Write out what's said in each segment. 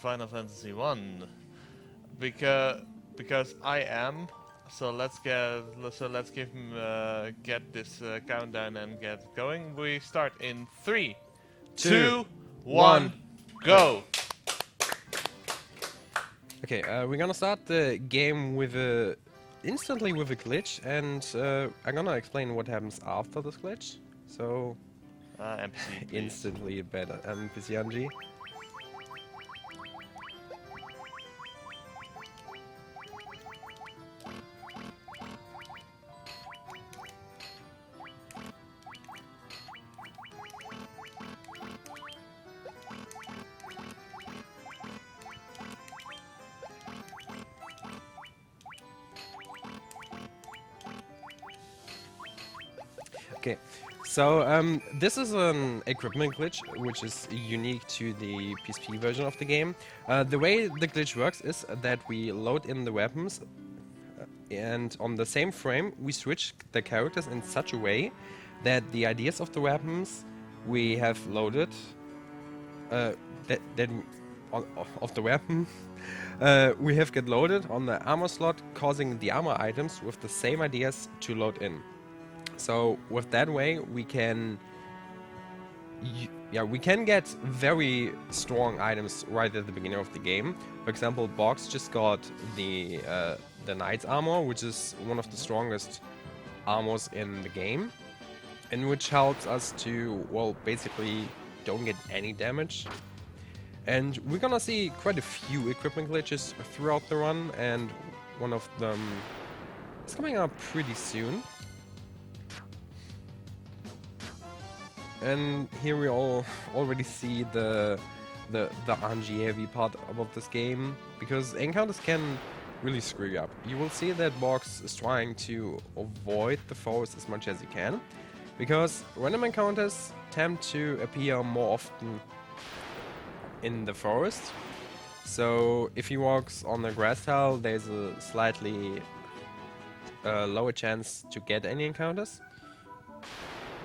Final Fantasy 1 because I am. So let's give him get this countdown and get going. We start in 3, Two, 2, 1, one, go. Okay, we're gonna start the game with instantly with a glitch, and I'm gonna explain what happens after this glitch. So, NPC, please. instantly better NPC NG. Okay, so this is an equipment glitch which is unique to the PSP version of the game. The way the glitch works is that we load in the weapons and on the same frame we switch the characters in such a way that the ideas of the weapons we have loaded that of the weapon we have get loaded on the armor slot, causing the armor items with the same ideas to load in. So with that way we can we can get very strong items right at the beginning of the game. For example, Box just got the Knight's armor, which is one of the strongest armors in the game, and which helps us to, well, basically don't get any damage. And we're gonna see quite a few equipment glitches throughout the run, and one of them is coming up pretty soon. And here we all already see the RNG heavy part of this game, because encounters can really screw you up. You will see that Box is trying to avoid the forest as much as he can, because random encounters tend to appear more often in the forest. So if he walks on the grass tile, there's a slightly lower chance to get any encounters.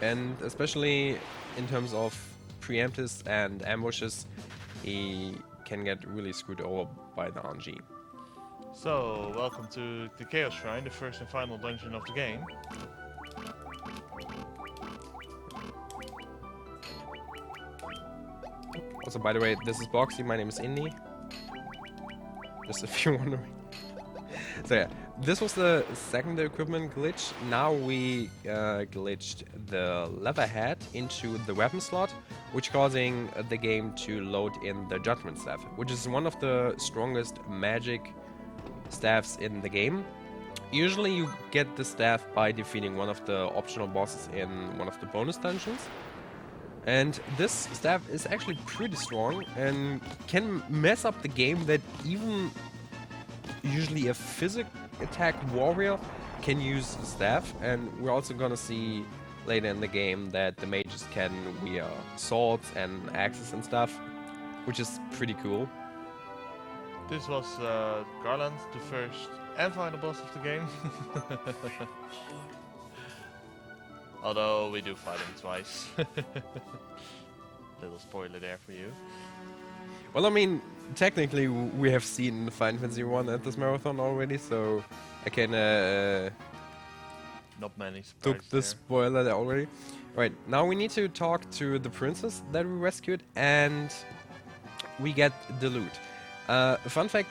And especially in terms of preemptives and ambushes, he can get really screwed over by the RNG. So, welcome to the Chaos Shrine, the first and final dungeon of the game. Also, by the way, this is Boxy, my name is Indy. Just if you're wondering. So yeah, this was the second equipment glitch. Now we glitched the lever head into the weapon slot, which causing the game to load in the Judgment Staff, which is one of the strongest magic staffs in the game. Usually you get the staff by defeating one of the optional bosses in one of the bonus dungeons. And this staff is actually pretty strong and can mess up the game that even usually a physic attack warrior can use the staff. And we're also gonna see later in the game that the mages can wield swords and axes and stuff, which is pretty cool. This was Garland, the first and final boss of the game. Although we do fight him twice. Little spoiler there for you. Well, I mean, technically we have seen Final Fantasy 1 at this marathon already, so I can Not many surprises took the there. spoiler there already. Right, now we need to talk to the princess that we rescued, and we get the loot. Fun fact,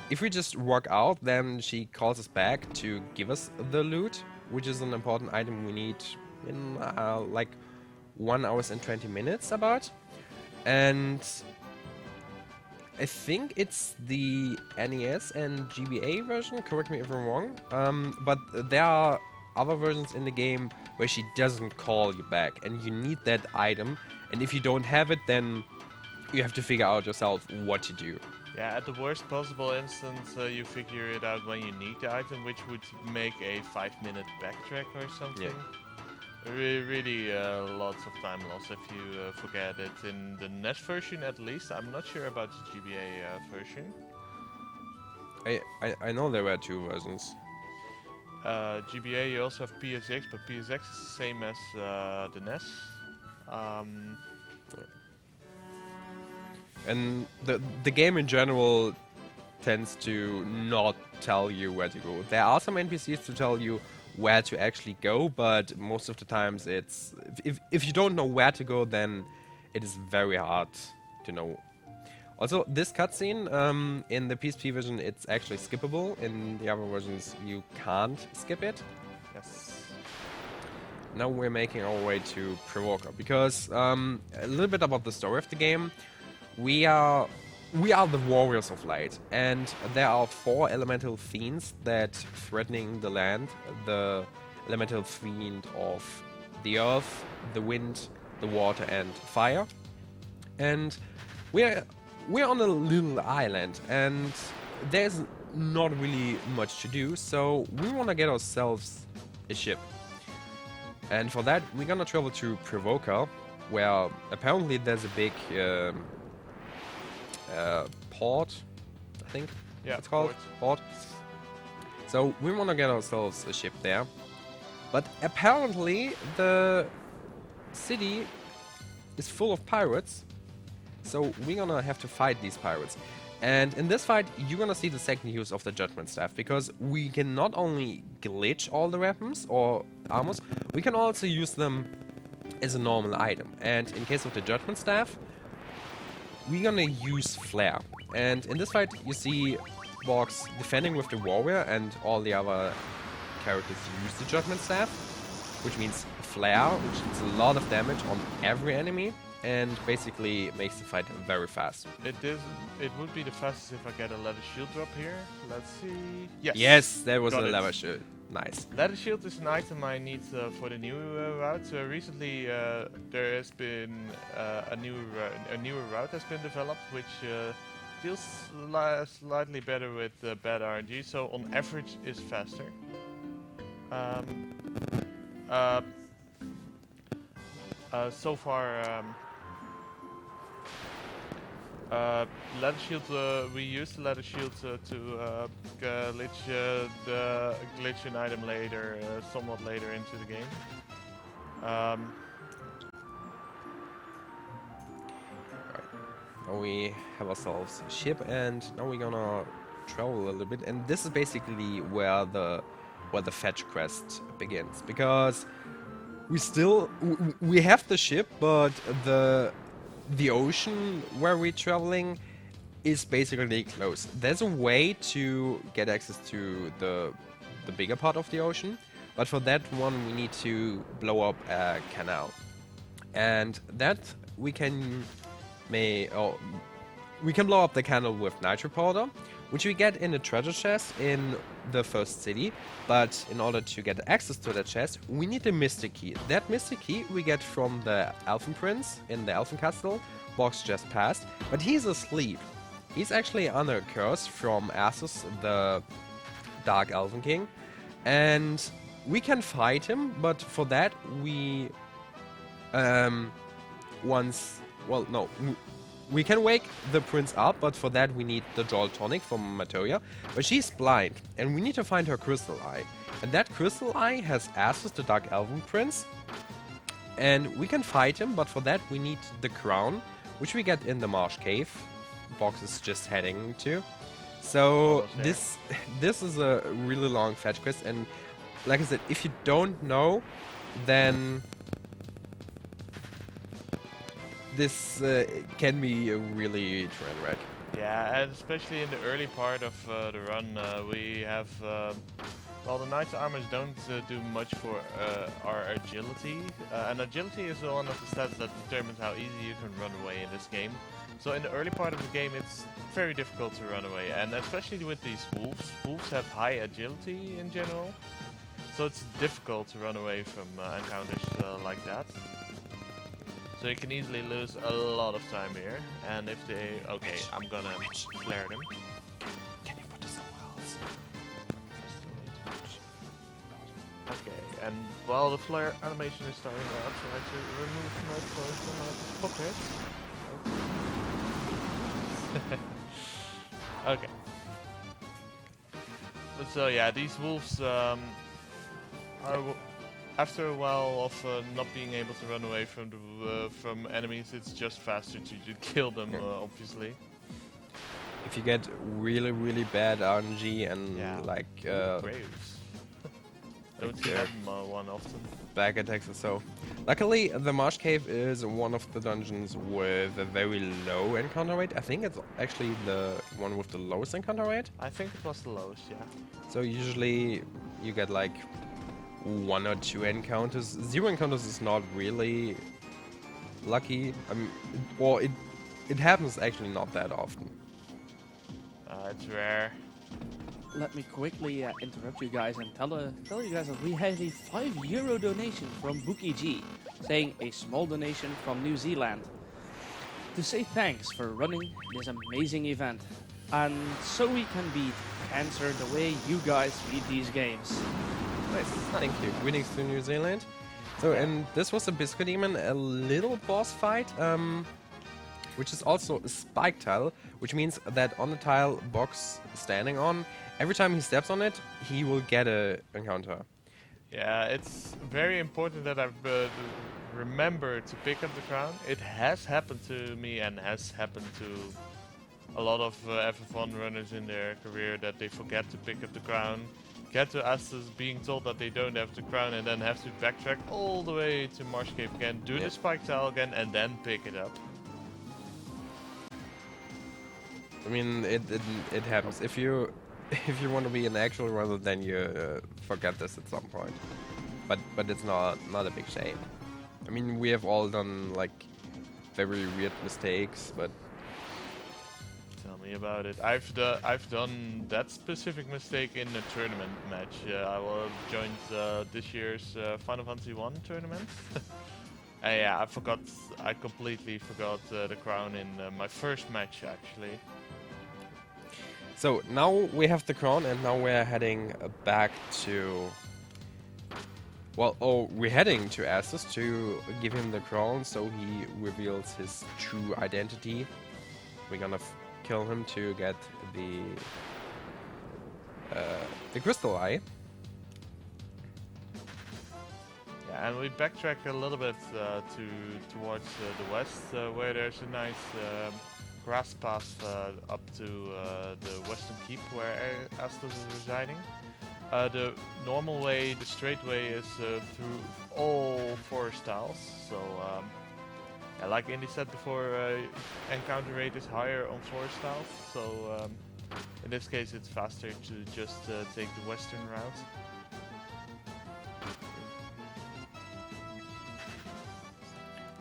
if we just walk out, then she calls us back to give us the loot, which is an important item we need in like 1 hour and 20 minutes about. And I think it's the NES and GBA version, correct me if I'm wrong, but there are other versions in the game where she doesn't call you back, and you need that item, and if you don't have it, then you have to figure out yourself what to do. Yeah, at the worst possible instance, you figure it out when you need the item, which would make a 5-minute backtrack or something. Really lots of time loss if you forget it. In the NES version at least, I'm not sure about the GBA version. I know there were two versions. GBA, you also have PSX, but PSX is the same as the NES. And the game in general tends to not tell you where to go. There are some NPCs to tell you where to actually go, but most of the times it's if you don't know where to go, then it is very hard to know. Also, this cutscene in the PSP version, it's actually skippable. In the other versions, you can't skip it. Yes. Now we're making our way to Provoker, because a little bit about the story of the game. We are the warriors of light, and there are 4 elemental fiends that threatening the land. The elemental fiend of the earth, the wind, the water, and fire. And we're on a little island, and there's not really much to do, so we want to get ourselves a ship. And for that, we're gonna travel to Provoker, where apparently there's a big port, I think it's called. Port. So we want to get ourselves a ship there. But apparently the city is full of pirates. So we're gonna have to fight these pirates. And in this fight, you're gonna see the second use of the Judgment Staff, because we can not only glitch all the weapons or armors, we can also use them as a normal item. And in case of the Judgment Staff, we're gonna use Flare. And in this fight, you see Box defending with the Warrior, and all the other characters use the Judgment Staff, which means Flare, which does a lot of damage on every enemy, and basically makes the fight very fast. It would be the fastest if I get a leather shield drop here. Let's see. Yes. Yes, there was Got a it. leather shield. Nice. Leather shield is an item I need for the new route. Recently, there has been a newer route has been developed, which deals slightly better with bad RNG. So on average, is faster. So far, leather shield. We use the leather shield to glitch the glitch an item later, somewhat later into the game. Now we have ourselves a ship, and now we're gonna travel a little bit. And this is basically where the fetch quest begins, because we have the ship, but the ocean where we're traveling is basically closed. There's a way to get access to the bigger part of the ocean, but for that one we need to blow up a canal, and that we can blow up the canal with nitro powder, which we get in a treasure chest in the first city. But in order to get access to that chest, we need a mystic key. That mystic key we get from the Elfen Prince in the Elfen Castle. Box just passed, but he's asleep. He's actually under a curse from Asus, the Dark Elven King, and we can fight him, but for that we we can wake the prince up, but for that we need the Joel tonic from Materia. But she's blind, and we need to find her crystal eye. And that crystal eye has Asus, the Dark Elven Prince. And we can fight him, but for that we need the crown, which we get in the Marsh Cave. Box is just heading to. So this is a really long fetch quest, and like I said, if you don't know, then this can be a really train wreck. Yeah, and especially in the early part of the run, we have well, the knight's armors don't do much for our agility, and agility is one of the stats that determines how easy you can run away in this game. So in the early part of the game, it's very difficult to run away, and especially with these wolves. Wolves have high agility in general, so it's difficult to run away from encounters like that. So you can easily lose a lot of time here, and if they... Okay, I'm gonna flare them. Can you put this somewhere else? Okay, and while the flare animation is starting, I'll try to remove my phone from my pocket. Okay. So yeah, these wolves are after a while of not being able to run away from enemies, it's just faster to kill them, obviously. If you get really, really bad RNG and like Graves. Don't see that one often. back attacks or so. Luckily, the Marsh Cave is one of the dungeons with a very low encounter rate. I think it's actually the one with the lowest encounter rate. I think it was the lowest, yeah. So usually you get like 1 or 2 encounters. 0 encounters is not really lucky. I mean, well, it happens actually not that often. It's rare. Let me quickly interrupt you guys and tell you guys that we have a €5 donation from BookEG, saying a small donation from New Zealand to say thanks for running this amazing event, and so we can beat cancer the way you guys beat these games. Nice, thank you. Greetings to New Zealand. So, and this was a Biscuit Demon, a little boss fight, which is also a spike tile, which means that on the tile Box is standing on, every time he steps on it, he will get a encounter. Yeah, it's very important that I remember to pick up the crown. It has happened to me and has happened to a lot of FF1 runners in their career that they forget to pick up the crown, get to Astus being told that they don't have the crown, and then have to backtrack all the way to Marsh Cave again, do the spike tile again, and then pick it up. I mean, it happens. If you want to be an actual runner, then you forget this at some point. But it's not a big shame. I mean, we have all done like very weird mistakes, but Tell me about it. I've done that specific mistake in a tournament match. I joined this year's Final Fantasy 1 tournament. Yeah, I completely forgot the crown in my first match, actually. so now we have the crown, and now we're heading back to. Well, we're heading to Astus to give him the crown, so he reveals his true identity. We're gonna kill him to get the crystal eye. Yeah, and we backtrack a little bit towards the west, where there's a nice grass path up to the western keep where Astus is residing. The normal way, the straight way, is through all forest tiles. So, yeah, like Indy said before, encounter rate is higher on forest tiles. So, in this case, it's faster to just take the western route.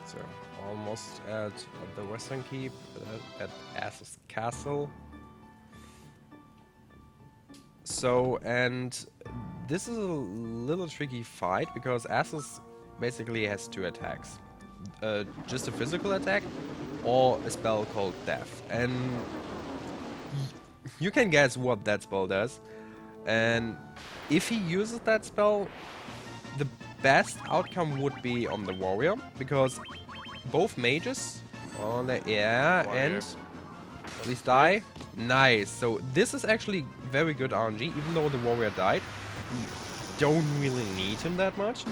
So almost at the western keep, at Astus Castle. So, and this is a little tricky fight because Astus basically has 2 attacks. Just a physical attack or a spell called Death. And you can guess what that spell does. And if he uses that spell, the best outcome would be on the warrior, because both mages on the and please die. Nice. So this is actually very good RNG, even though the warrior died. We don't really need him that much,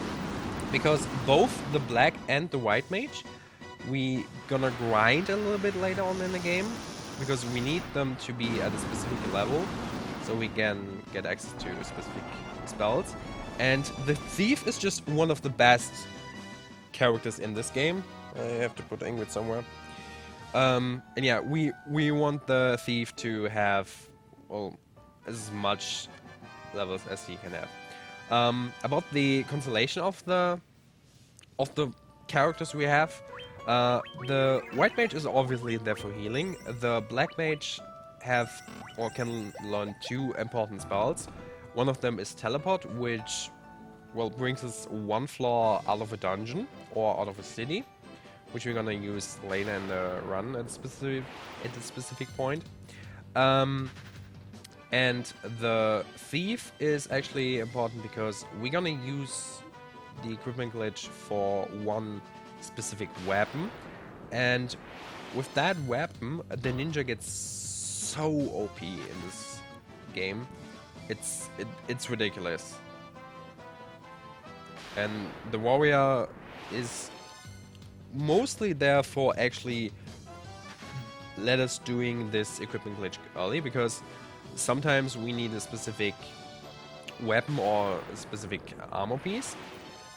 because both the black and the white mage we gonna grind a little bit later on in the game, because we need them to be at a specific level so we can get access to specific spells. And the thief is just one of the best characters in this game. I have to put Ingrid somewhere. And yeah, we want the thief to have, well, as much levels as he can have. About the constellation of the characters we have, the white mage is obviously there for healing. The black mage can learn 2 important spells. One of them is teleport, which, well, brings us 1 floor out of a dungeon or out of a city, which we're gonna use later in the run at a specific point. And the thief is actually important because we're gonna use the equipment glitch for 1 specific weapon, and with that weapon, the ninja gets so OP in this game. It's ridiculous. And the warrior is mostly there for actually let us doing this equipment glitch early, because sometimes we need a specific weapon or a specific armor piece,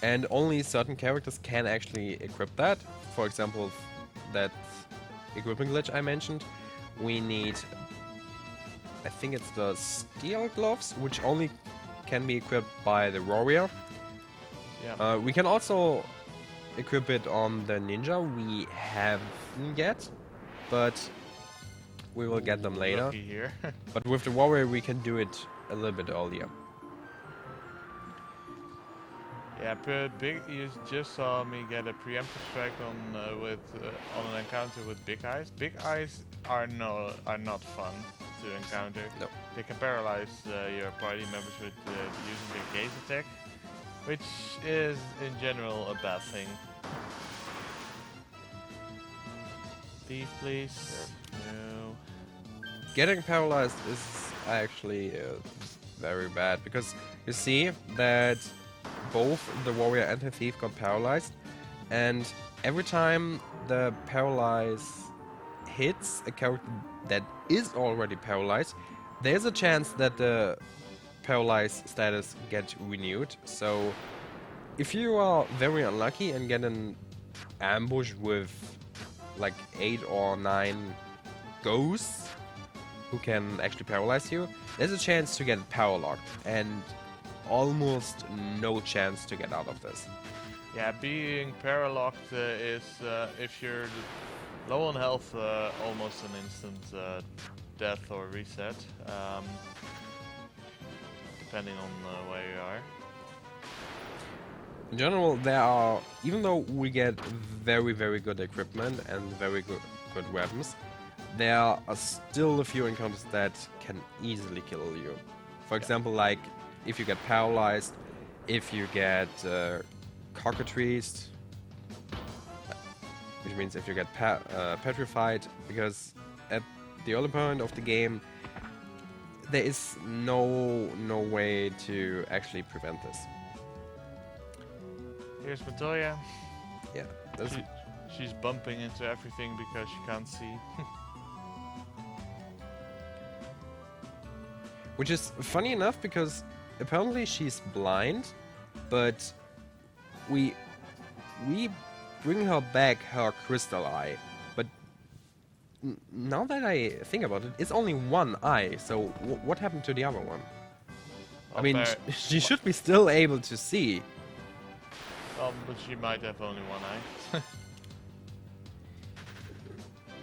and only certain characters can actually equip that. For example, that equipment glitch I mentioned, we need, I think it's the steel gloves, which only can be equipped by the warrior. Yeah. We can also equip it on the ninja. We haven't yet, but we will get them later. Lucky here. But with the warrior, we can do it a little bit earlier. Yeah, but you just saw me get a preemptive strike on on an encounter with big eyes. Big eyes are not fun to encounter. No. They can paralyze your party members with using their gaze attack, which is in general a bad thing. Thief, please. No. Getting paralyzed is actually very bad, because you see that both the warrior and the thief got paralyzed, and every time the paralyze hits a character that is already paralyzed, there's a chance that the paralyzed status gets renewed. So if you are very unlucky and get an ambush with like 8 or 9 ghosts who can actually paralyze you, there's a chance to get power-locked, and almost no chance to get out of this. Yeah, being paralocked is, if you're low on health, almost an instant death or reset, depending on where you are. In general, there are, even though we get very, very good equipment and very good weapons, there are still a few encounters that can easily kill you. For example, like if you get paralyzed, if you get cockatrice, which means if you get petrified, because at the early point of the game, there is no way to actually prevent this. Here's Montoya. Yeah, that's She's bumping into everything because she can't see. which is funny enough, because apparently she's blind, but we bring her back her crystal eye. But now that I think about it, it's only one eye. So what happened to the other one? I mean, she should be still able to see. But she might have only one eye.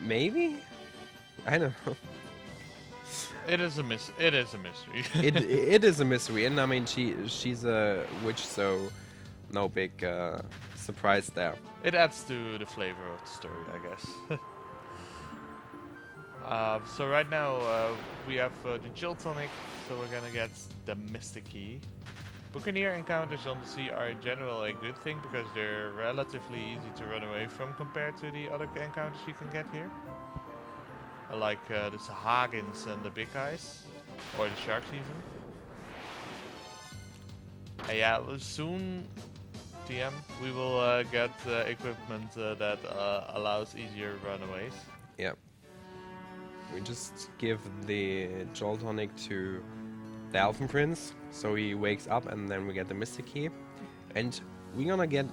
Maybe? I don't know. It is a mystery. it is a mystery, and I mean she's a witch, so no big surprise there. It adds to the flavor of the story, I guess. So right now we have the Chill Tonic, so we're gonna get the Mystic Key. Buccaneer encounters on the sea are in general a good thing because they're relatively easy to run away from compared to the other encounters you can get here. Like the Sahagins and the Big Eyes, or the Sharks even. Yeah, soon, TM, we will get equipment that allows easier runaways. Yeah. We just give the Jolt Tonic to the Elfen Prince, so he wakes up, and then we get the Mystic Key. And we're gonna get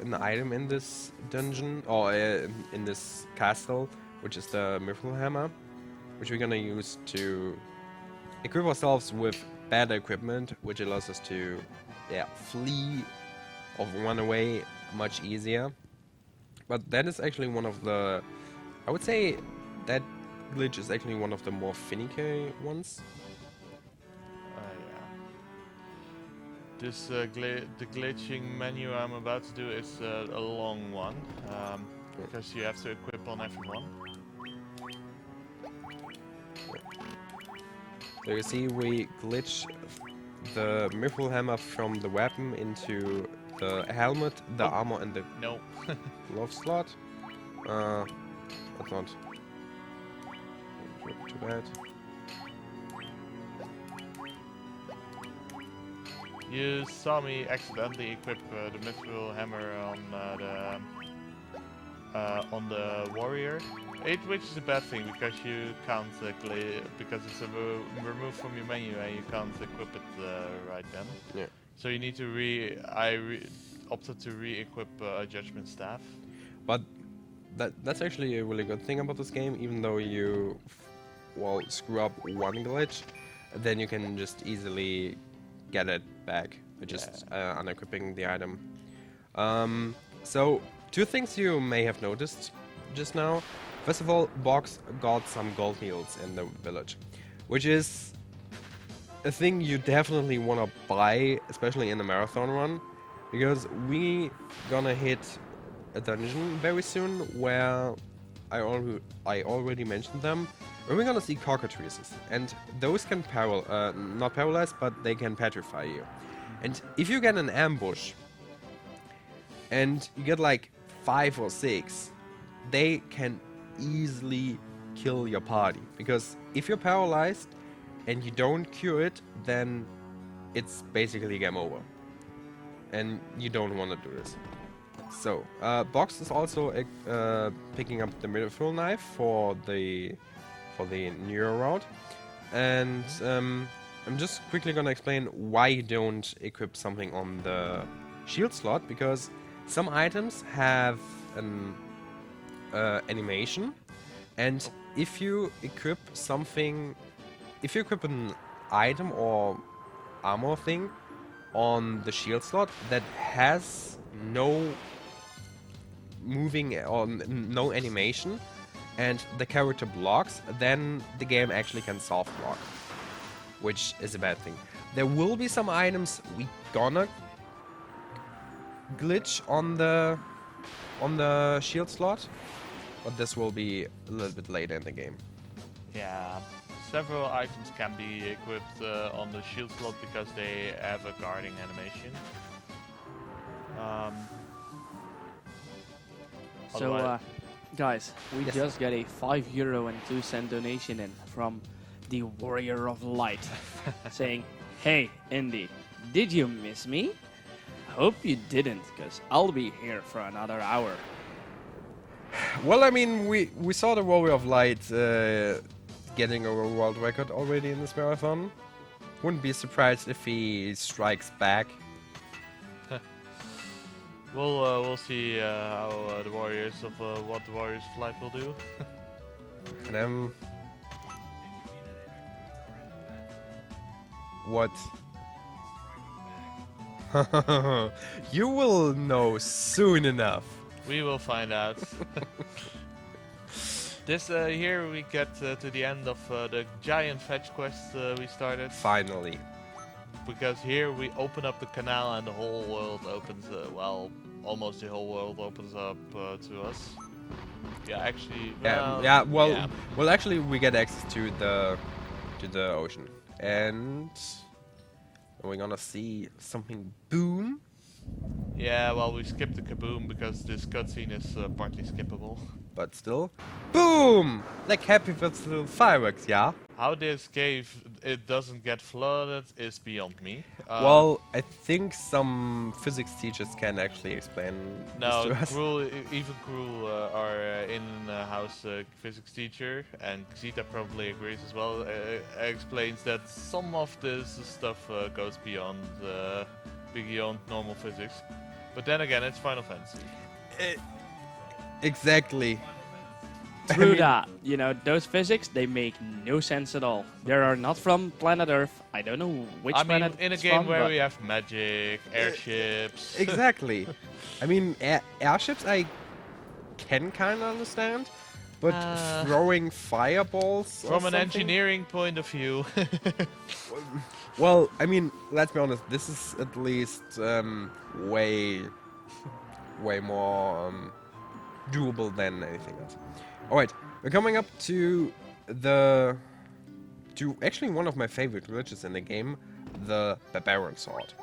an item in this dungeon, or in this castle, which is the Mithril Hammer, which we're gonna use to equip ourselves with better equipment, which allows us to flee or run away much easier. But that is actually one of the, I would say that glitch is actually one of the more finicky ones. Yeah. This the glitching menu I'm about to do is a long one, because you have to equip on everyone. So you see, we glitch the Mithril Hammer from the weapon into the helmet, the armor, and the No. glove slot. That's not too bad. You saw me accidentally equip the mithril hammer on the warrior, which is a bad thing because you can't because it's removed from your menu and you can't equip it right then. Yeah. So you need to opted to re-equip a judgment staff. But that's actually a really good thing about this game, even though you screw up one glitch, then you can just easily get it back by just unequipping the item. So, two things you may have noticed just now. First of all, Box got some gold needles in the village, which is a thing you definitely want to buy, especially in the marathon run, because we gonna hit a dungeon very soon where I already mentioned them, where we're gonna see cockatrices, and those can not paralyze, but they can petrify you. And if you get an ambush and you get like 5 or 6, they can easily kill your party, because if you're paralyzed and you don't cure it, then it's basically game over, and you don't want to do this. So, Box is also picking up the mithril knife for the newer route, and I'm just quickly gonna explain why you don't equip something on the shield slot, because some items have an animation, and if you equip an item or armor thing on the shield slot that has no moving or no animation, and the character blocks, then the game actually can soft block, which is a bad thing. There will be some items we gonna glitch on the shield slot, but this will be a little bit later in the game. Yeah, several items can be equipped on the shield slot because they have a guarding animation. So, guys, we just got a €5.02 donation in from the Warrior of Light, saying, "Hey, Indy, did you miss me? Hope you didn't, because I'll be here for another hour." Well, I mean, we saw the Warrior of Light getting a world record already in this marathon. Wouldn't be surprised if he strikes back. We'll see how the Warriors of what the Warriors of Light will do. And what? You will know soon enough. We will find out. This here we get to the end of the giant fetch quest we started. Finally. Because here we open up the canal and the whole world opens, almost the whole world opens up to us. Yeah, actually. Well, actually, we get access to the ocean, and we're gonna see something boom. Yeah, well, we skipped the kaboom because this cutscene is partly skippable. But still, boom! Like happy with little fireworks, yeah. How this cave it doesn't get flooded is beyond me. Well, I think some physics teachers can actually explain No, this to us. even Cruel, our in-house physics teacher, and Zita probably agrees as well, explains that some of this stuff goes beyond normal physics. But then again, it's Final Fantasy. Exactly. True that. You know, those physics, they make no sense at all. They are not from planet Earth. I don't know which planet in a it's game from, where but we have magic, airships. Exactly. I mean, airships I can kind of understand, but throwing fireballs From an something? engineering point of view. Well, I mean, let's be honest. This is at least way more doable than anything else. All right, we're coming up to actually one of my favorite glitches in the game, the Barbarian Sword.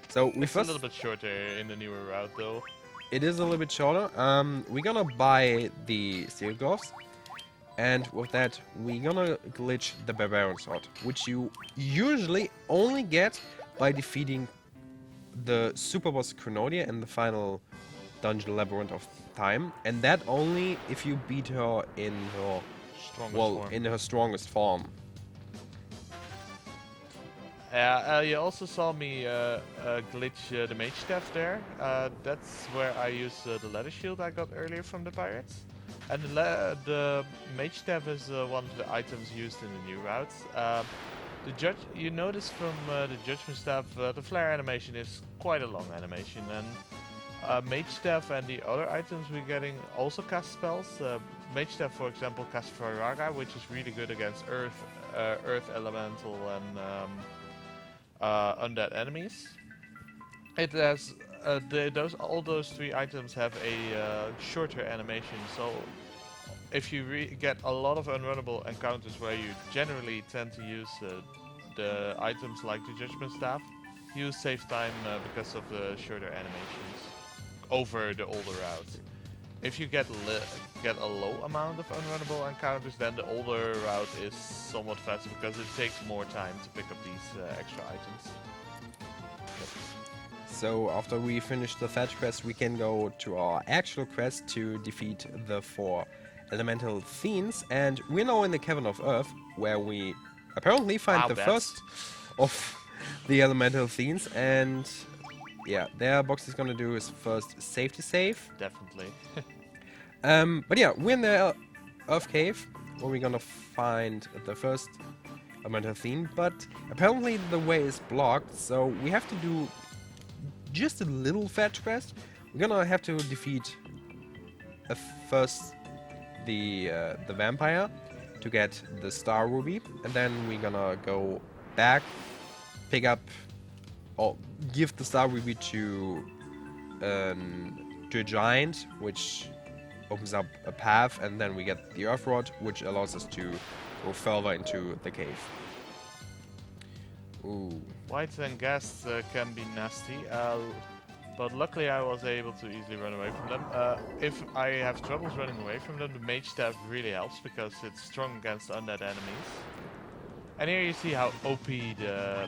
So It's a little bit shorter in the newer route, though. It is a little bit shorter. We're gonna buy the steel gloves, and with that, we're gonna glitch the Barbarian Sword, which you usually only get by defeating the super boss Chronodia in the final dungeon labyrinth of time, and that only if you beat her in her Strongest form. strongest form. You also saw me glitch the mage staff there. That's where I use the leather shield I got earlier from the pirates. And the mage staff is one of the items used in the new routes. You notice from the judgment staff, the flare animation is quite a long animation, and mage staff and the other items we're getting also cast spells. Mage staff, for example, casts Faraga, which is really good against earth elemental and undead enemies. It has all those three items have a shorter animation, so if you get a lot of unrunnable encounters where you generally tend to use the items like the judgment staff, you save time because of the shorter animations over the older routes. If you get a low amount of unrunnable encounters, then the older route is somewhat faster because it takes more time to pick up these extra items. So after we finish the fetch quest, we can go to our actual quest to defeat the 4 elemental fiends, and we're now in the Cavern of Earth, where we apparently find the first of the elemental fiends, and yeah, there Box is gonna do his first safety save. Definitely. But yeah, we're in the Earth Cave, where we're gonna find the first elemental fiend, but apparently the way is blocked, so we have to do just a little fetch quest. We're gonna have to defeat first the vampire to get the star ruby, and then we're gonna go back, pick up, or give the star ruby to a giant, which opens up a path, and then we get the earth rod, which allows us to go further into the cave. Ooh. Whites and ghasts can be nasty, but luckily I was able to easily run away from them. If I have troubles running away from them, the mage staff really helps because it's strong against undead enemies. And here you see how OP the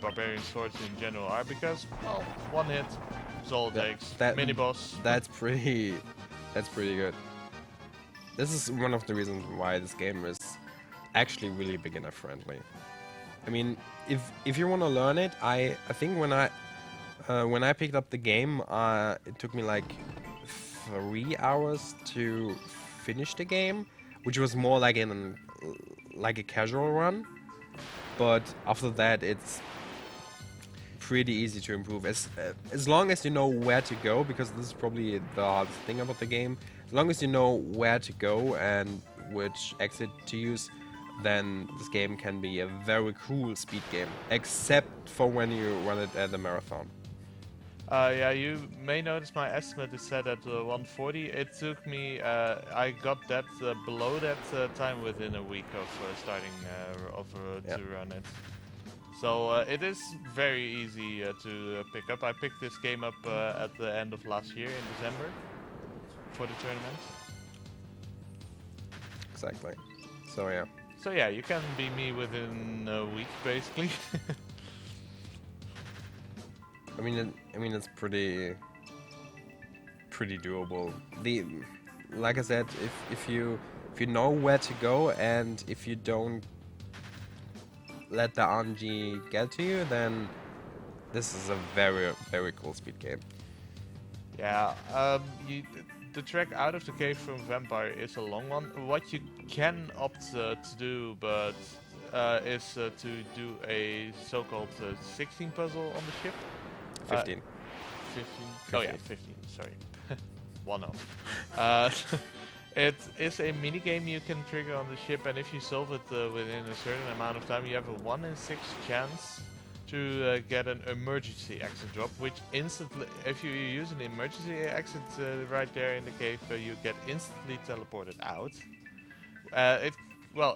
barbarian swords in general are, because, well, one hit is all it takes. Mini boss. That's pretty good. This is one of the reasons why this game is actually really beginner friendly. I mean, if you want to learn it, I think when I picked up the game, it took me like 3 hours to finish the game, which was more like a casual run. But after that, it's pretty easy to improve as long as you know where to go, because this is probably the hardest thing about the game. As long as you know where to go and which exit to use, then this game can be a very cool speed game, except for when you run it at the marathon. Yeah, you may notice my estimate is set at 140. It took me, I got that below that time within a week of starting to run it. So it is very easy to pick up. I picked this game up at the end of last year in December for the tournament. Exactly. So yeah. So yeah, you can be me within a week, basically. I mean, it's pretty doable. Like I said, if you know where to go, and if you don't let the RNG get to you, then this is a very cool speed game. Yeah, the trek out of the cave from Vampire is a long one. What you can opt to do, but is to do a so-called 16 puzzle on the ship. 15. 15. Oh yeah, 15. Sorry, one off. It is a mini game you can trigger on the ship, and if you solve it within a certain amount of time, you have a 1 in 6 chance to get an emergency exit drop, which instantly, if you use an emergency exit right there in the cave, you get instantly teleported out.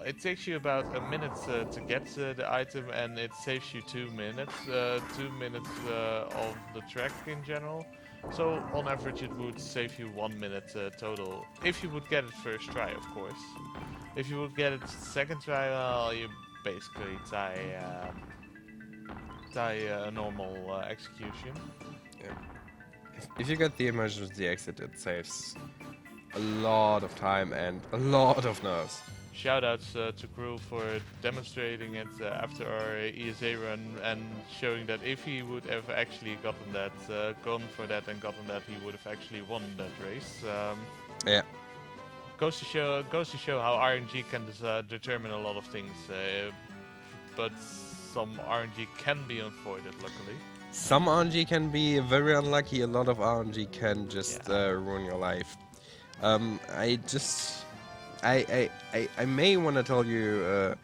It takes you about a minute to get the item, and it saves you 2 minutes. 2 minutes of the trek in general. So on average, it would save you 1 minute total. If you would get it first try, of course. If you would get it second try, well, you basically die normal execution. If you get the emergency exit, it saves a lot of time and a lot of nerves. Shoutouts to Crew for demonstrating it after our ESA run and showing that if he would have actually gotten that, gone for that and gotten that, he would have actually won that race. Yeah. Goes to show how RNG can determine a lot of things, but some RNG can be avoided, luckily. Some RNG can be very unlucky. A lot of RNG can just ruin your life. I may want to tell you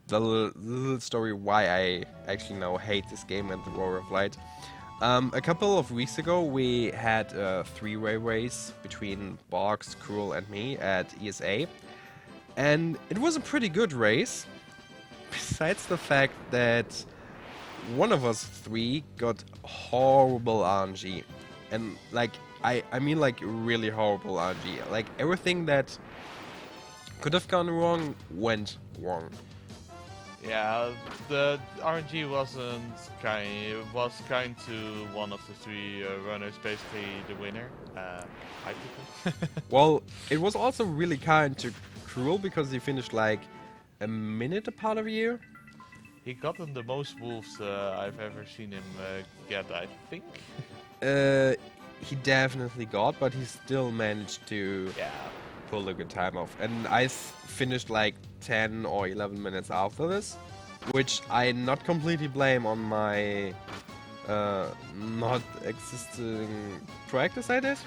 the little story why I actually now hate this game and the Roar of Light. A couple of weeks ago, we had a three-way race between Box, Cruel, and me at ESA, and it was a pretty good race. Besides the fact that one of us three got horrible RNG, and like I mean like really horrible RNG. Like everything that could have gone wrong went wrong. Yeah, the RNG was kind to one of the three runners, basically the winner. Hypothetical. Well, it was also really kind to Cruel because he finished like a minute apart of you. He gotten the most wolves I've ever seen him get, I think. He definitely got, but he still managed to pull a good time off. And I finished like 10 or 11 minutes after this, which I not completely blame on my not existing practice I did,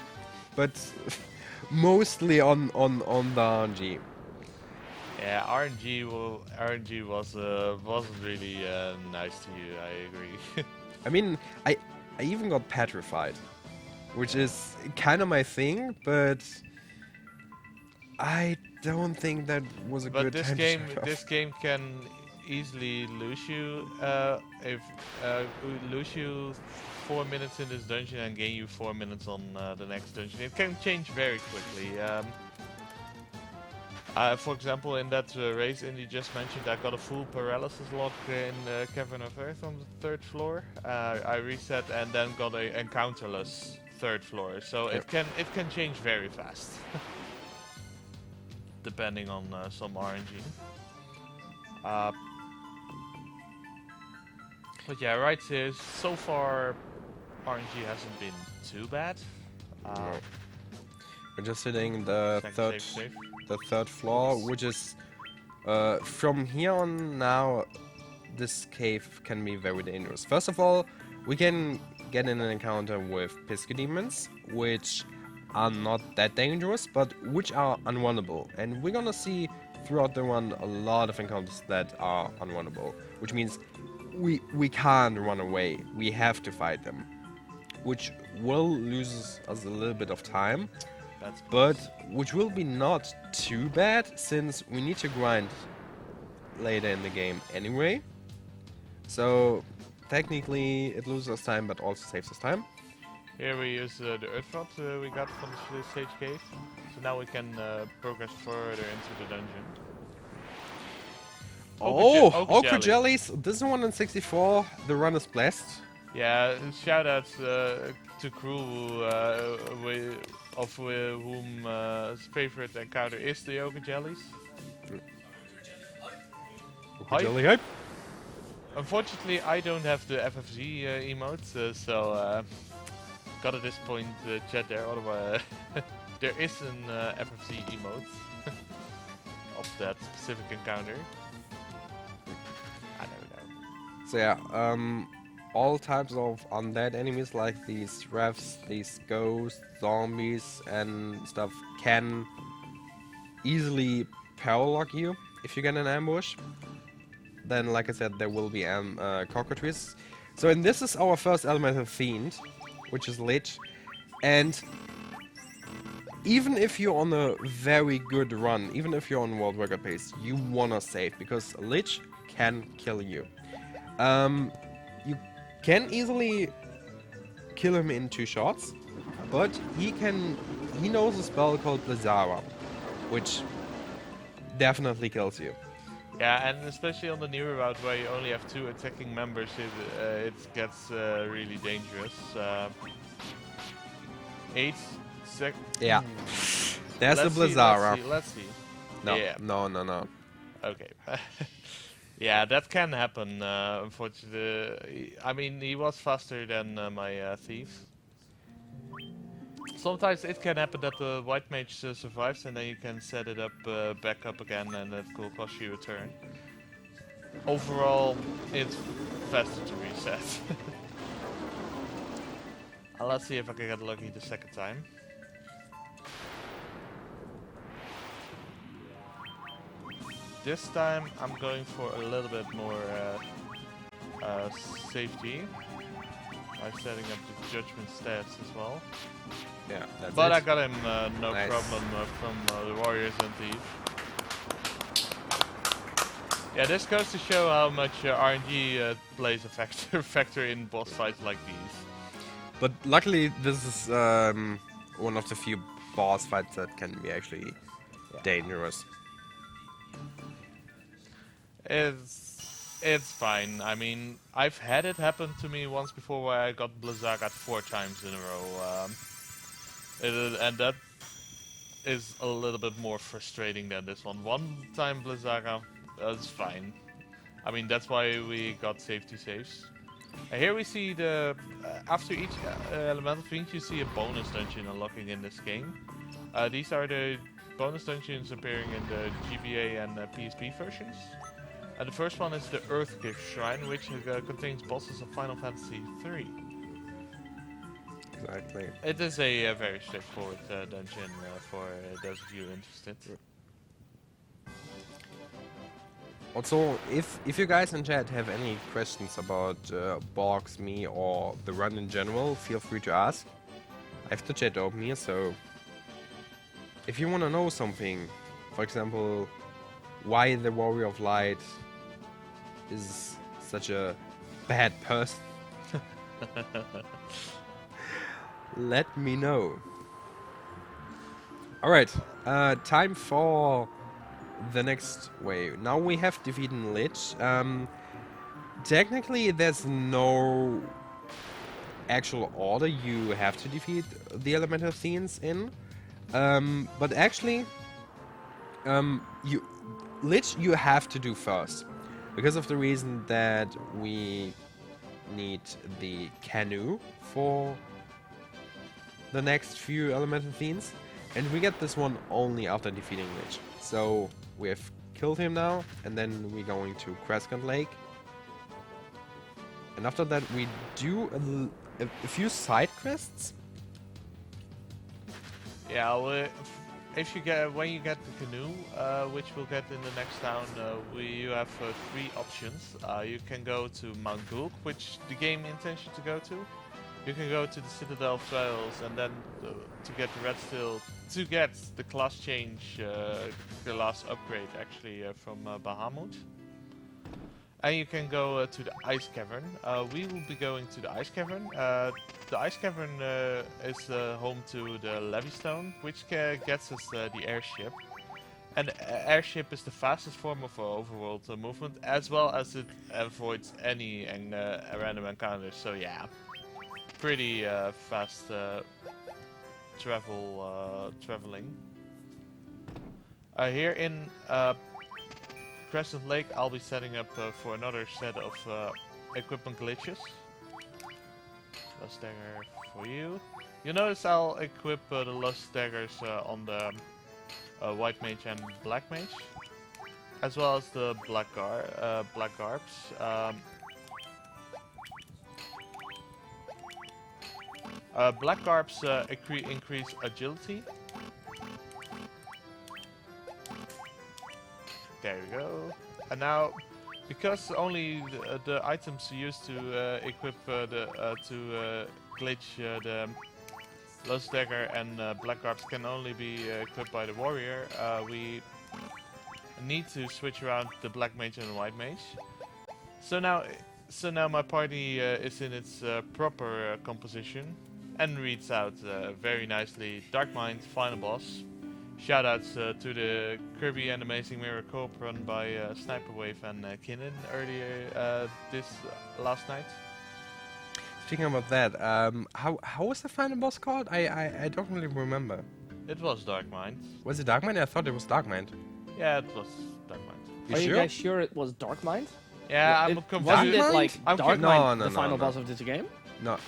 but mostly on the RNG. Yeah, RNG wasn't really nice to you. I agree. I mean, I even got petrified, which is kind of my thing, but I don't think that was a good time to shut off. This game can easily lose you lose you 4 minutes in this dungeon and gain you 4 minutes on the next dungeon. It can change very quickly. For example, in that race Indy just mentioned, I got a full paralysis lock in Cavern of Earth on the 3rd floor. I reset and then got a encounterless 3rd floor. So it can change very fast, depending on some RNG. But yeah, right here, so far RNG hasn't been too bad. No. We're just hitting the third floor, which is from here on now. This cave can be very dangerous. First of all, we can get in an encounter with Pisco demons, which are not that dangerous, but which are unrunnable. And we're gonna see throughout the run a lot of encounters that are unrunnable, which means we can't run away. We have to fight them, which will lose us a little bit of time. But which will be not too bad, since we need to grind later in the game anyway. So technically it loses us time, but also saves us time. Here we use the earth rod we got from the stage cave. So now we can progress further into the dungeon. Ochre jellies! This is one in 64. The run is blessed. Yeah, shoutouts to Crew, of whom's favorite encounter is the Ochre jellies. Ochre jelly hype! Unfortunately, I don't have the FFZ emote, so gotta disappoint the chat there. Otherwise, there is an FFZ emote of that specific encounter. I don't know. So yeah, all types of undead enemies like these refs, these ghosts, zombies and stuff can easily power lock you if you get an ambush. Then, like I said, there will be cockatrices. So, and this is our first elemental fiend, which is Lich. And even if you're on a very good run, even if you're on world record pace, you wanna save, because Lich can kill you. You can easily kill him in 2 shots, but he knows a spell called Blizzara, which definitely kills you. Yeah, and especially on the newer route where you only have 2 attacking members, it gets really dangerous. 8 sec. Yeah. There's the Let's see, Blizzara. let's see. No, Yeah. no. Okay. Yeah, that can happen. Unfortunately, I mean, he was faster than my thief. Sometimes it can happen that the white mage survives, and then you can set it up back up again, and that will cost you a turn. Overall, it's faster to reset. Let's see if I can get lucky the second time. This time I'm going for a little bit more safety by setting up the judgment stats as well. Yeah, that's But it. I got him no Nice. problem from the warriors and thief. Yeah, this goes to show how much RNG plays a factor in boss fights like these. But luckily, this is one of the few boss fights that can be actually dangerous. It's fine. I mean, I've had it happen to me once before where I got Blizzard 4 times in a row. And that is a little bit more frustrating than this one. One time Blizzard is fine. I mean, that's why we got safety saves. And here we see the after each elemental fiend, you see a bonus dungeon unlocking in this game. These are the bonus dungeons appearing in the GBA and PSP versions. The first one is the Earthgift Shrine, which contains bosses of Final Fantasy III. Exactly. It is a very straightforward dungeon for those of you interested. Also, if you guys in chat have any questions about Box, me, or the run in general, feel free to ask. I have the chat open here, so if you want to know something, for example, why the Warrior of Light is such a bad person, let me know. Alright, time for the next wave. Now we have defeated Lich. Technically, there's no actual order you have to defeat the elemental fiends in. But actually, Lich you have to do first. Because of the reason that we need the canoe for the next few elemental fiends. And we get this one only after defeating Lich. So we have killed him now, and then we're going to Crescent Lake. And after that we do a few side quests. Yeah, well, when you get the canoe, which we'll get in the next town, you have 3 options. You can go to Mount Gulk, which the game intends you to go to. You can go to the Citadel of Trials, and then to get the Red Steel, to get the class change, the last upgrade actually from Bahamut. And you can go to the Ice Cavern. We will be going to the Ice Cavern. The Ice Cavern is home to the Levystone, which gets us the airship. And the airship is the fastest form of overworld movement, as well as it avoids any random encounters. So yeah, pretty fast traveling. Here in Crescent Lake, I'll be setting up for another set of equipment glitches. Lust Dagger for you. You notice I'll equip the Lust Daggers on the White Mage and Black Mage, as well as the Black Garbs. Black Garbs increase agility. There we go. And now, because only the items used to equip to glitch the Lust Dagger and Black Garbs can only be equipped by the warrior, we need to switch around the Black Mage and the White Mage. So now my party is in its proper composition and reads out very nicely: Dark Mind, final boss. Shoutouts to the Kirby and Amazing Mirror co-op run by Sniper Wave and Kinnan earlier this last night. Speaking about that, how was the final boss called? I don't really remember. It was Dark Mind. Was it Dark Mind? I thought it was Dark Mind. Yeah, it was Dark Mind. You Are sure? you guys sure it was Dark Mind? Yeah, I'm Wasn't confused. it like Dark Mind, No, the final no. boss of this game? No,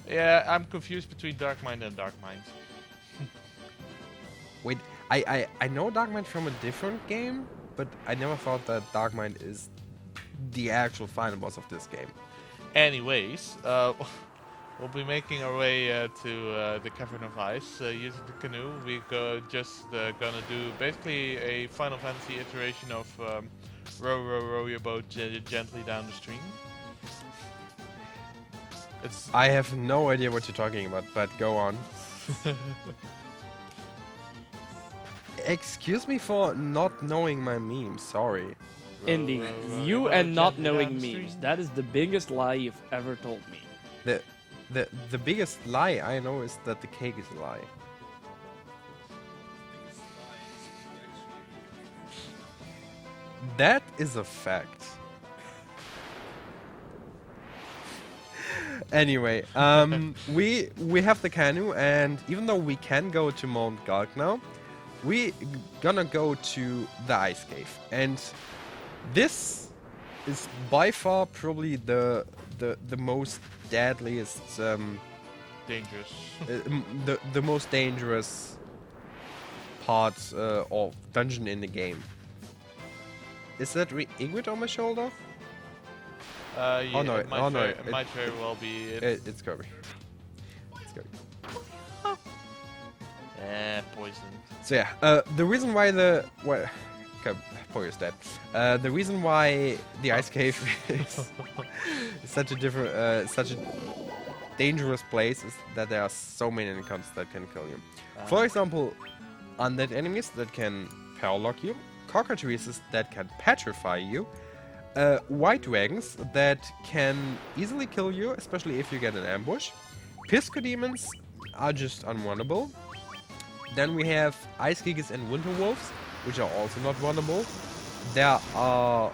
Yeah, I'm confused between Dark Mind and Dark Mind. wait. I know Dark Mind from a different game, but I never thought that Dark Mind is the actual final boss of this game. Anyways, we'll be making our way to the Cavern of Ice using the canoe. We're just gonna do basically a Final Fantasy iteration of row your boat gently down the stream. It's I have no idea what you're talking about, but go on. Excuse me for not knowing my memes, sorry. Indeed. row You your and boat not gently down knowing the memes. stream. That is the biggest lie you've ever told me. The biggest lie I know is that the cake is a lie. That is a fact. Anyway, we have the canoe, and even though we can go to Mount Galk now, we gonna go to the ice cave, and this is by far probably the most deadliest, Dangerous. the most dangerous part of dungeon in the game. Is that Ingrid on my shoulder? Yeah, Oh, no, it might, oh, no, it might very well be. It's Kirby. It's Kirby. Poison. So yeah, the reason why okay, Poyo is dead. The reason why the ice cave is such a dangerous place is that there are so many encounters that can kill you. For example, undead enemies that can power lock you, cockatrices that can petrify you, white dragons that can easily kill you, especially if you get an ambush. Pisco demons are just unrunnable. Then we have ice gigas and winter wolves, which are also not runnable. There are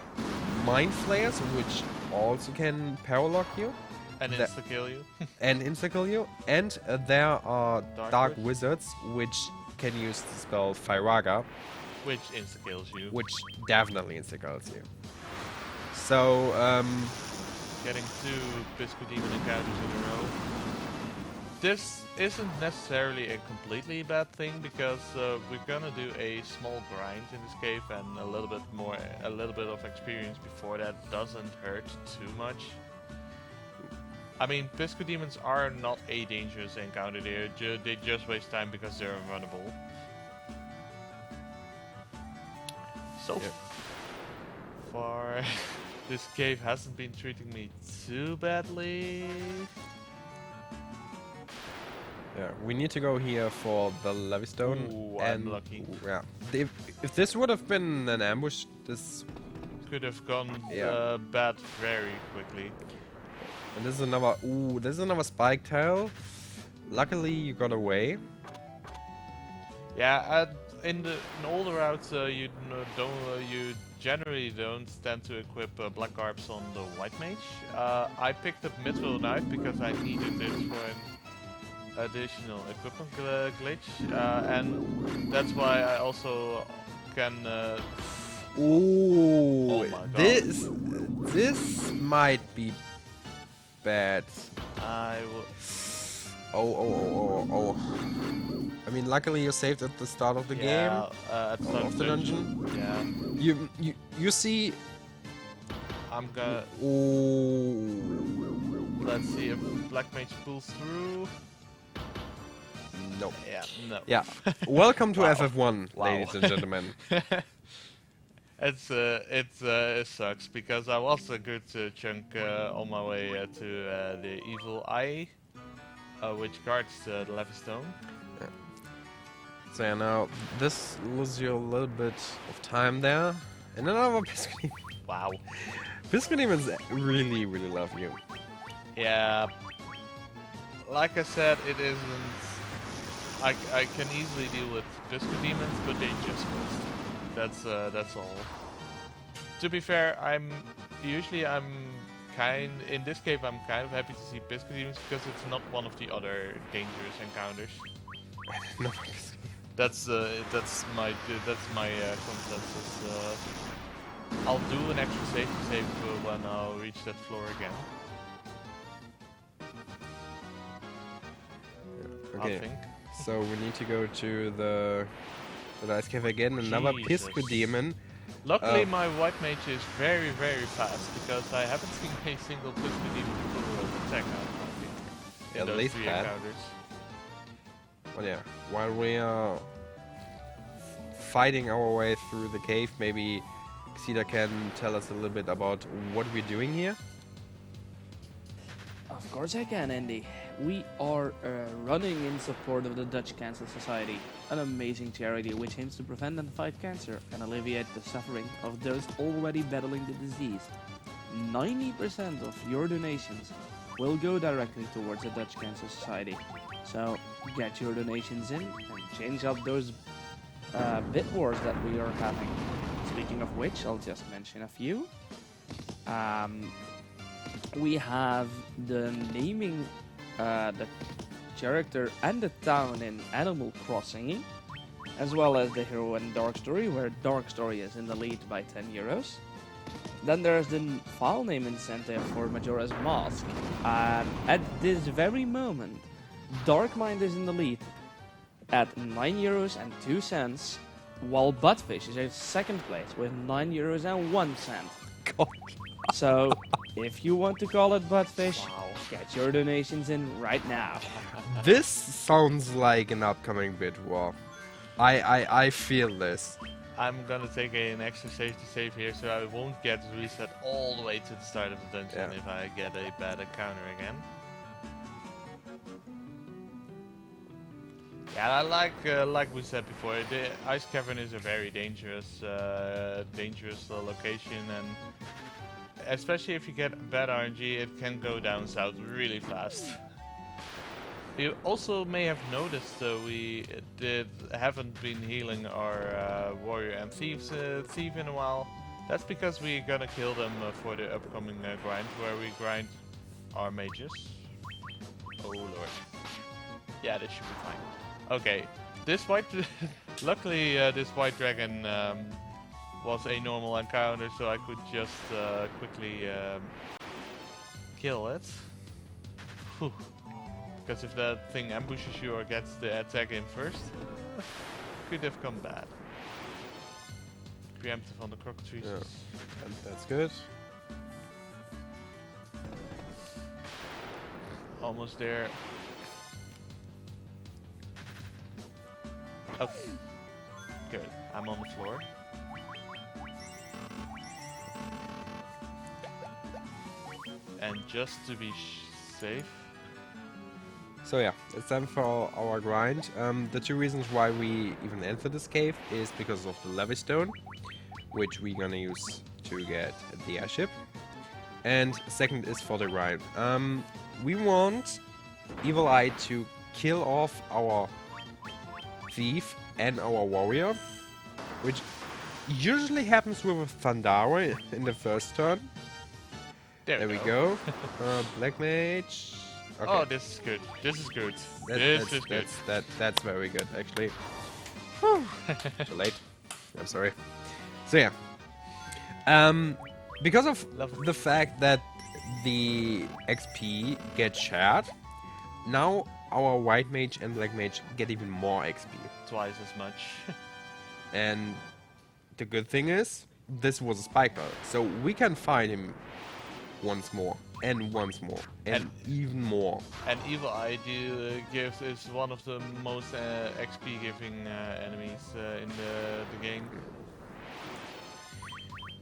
mind flayers, which also can power lock you And That- insta kill you. and insta-kill you. And there are dark Wizards. wizards, which can use the spell Firaga, Which insta kills you. which definitely insta-kills you. So, Getting 2 Biscuit Demon encounters in a row. This isn't necessarily a completely bad thing because we're gonna do a small grind in this cave, and a little bit of experience before that doesn't hurt too much. I mean, Pisco Demons are not a dangerous encounter. They just waste time because they're unrunnable. So Yeah. far, this cave hasn't been treating me too badly. yeah, we need to go here for the Levystone. Ooh, and I'm lucky. Yeah, if this would have been an ambush, this Could have gone Yeah. bad very quickly. and this is another. Ooh, this is another spike tail. Luckily, you got away. Yeah, in all the routes, you generally don't tend to equip black garbs on the white mage. I picked up Mithril Knife because I needed it for an additional equipment glitch, and that's why I also can. Ooh, Oh my God. this might be bad. I will. Oh. I mean, luckily you saved at the start of the game. At the start Of the dungeon. Yeah, You see. I'm gonna. Ooh. Let's see if black mage pulls through. No. Yeah, no. Yeah. Welcome to Wow. FF1, Wow. ladies and gentlemen. It sucks because I was a good chunk on my way to the evil eye, which guards the Levystone. So yeah, now this loses you a little bit of time there. And another Pisco Demon. Wow. Pisco Demons really, really love you. Yeah. Like I said, it isn't I can easily deal with Disco Demons, but they just missed. That's all. To be fair, I'm in this cave I'm kind of happy to see Disco Demons because it's not one of the other dangerous encounters. No. That's my consensus. I'll do an extra safety save when I'll reach that floor again. Okay. I think. So we need to go to the ice cave again. Another Jesus. Pisco Demon. Luckily, my white mage is very, very fast because I haven't seen a single Pisco Demon attack out in At those least 3 that. encounters. Well, yeah. While we are fighting our way through the cave, maybe Xida can tell us a little bit about what we're doing here. Of course I can, Andy. We are running in support of the Dutch Cancer Society, an amazing charity which aims to prevent and fight cancer and alleviate the suffering of those already battling the disease. 90% of your donations will go directly towards the Dutch Cancer Society. So get your donations in and change up those bit wars that we are having. Speaking of which, I'll just mention a few. We have the naming the character and the town in Animal Crossing, as well as the hero in Dark Story, where Dark Story is in the lead by 10 euros. Then there's the file name incentive for Majora's Mask, and at this very moment, Darkmind is in the lead at 9 euros and 2 cents, while Buttfish is in second place with 9 euros and 1 cent. God. So, if you want to call it Buttfish, Wow. get your donations in right now. This sounds like an upcoming bid war. I feel this. I'm gonna take an extra safety save here so I won't get reset all the way to the start of the dungeon Yeah. if I get a bad encounter again. Yeah, like we said before, the ice cavern is a very dangerous location, and especially if you get bad RNG, it can go down south really fast. You also may have noticed we haven't been healing our warrior and thief in a while. That's because we're gonna kill them for the upcoming grind, where we grind our mages. Oh lord. Yeah, this should be fine. Okay, this luckily this white dragon was a normal encounter, so I could just quickly kill it. Whew. Because if that thing ambushes you or gets the attack in first, could have come bad. Preemptive on the cockatrices. Yeah. And that's good. Almost there. Okay. Good. I'm on the floor. And just to be safe. So yeah, it's time for our grind. The two reasons why we even enter this cave is because of the levy stone, which we're gonna use to get the airship. And second is for the grind. We want Evil Eye to kill off our thief and our warrior, which usually happens with a Thundara in the first turn. There we go. Black Mage. Okay. Oh, this is good. This is good. This is good. That's very good, actually. Too late. I'm sorry. So yeah. Because of the fact that the XP gets shared, now our white mage and black mage get even more XP. Twice as much. And the good thing is, this was a spike battle, so we can fight him once more, and once more, and even more. And Evil Eye is one of the most XP giving enemies in the game.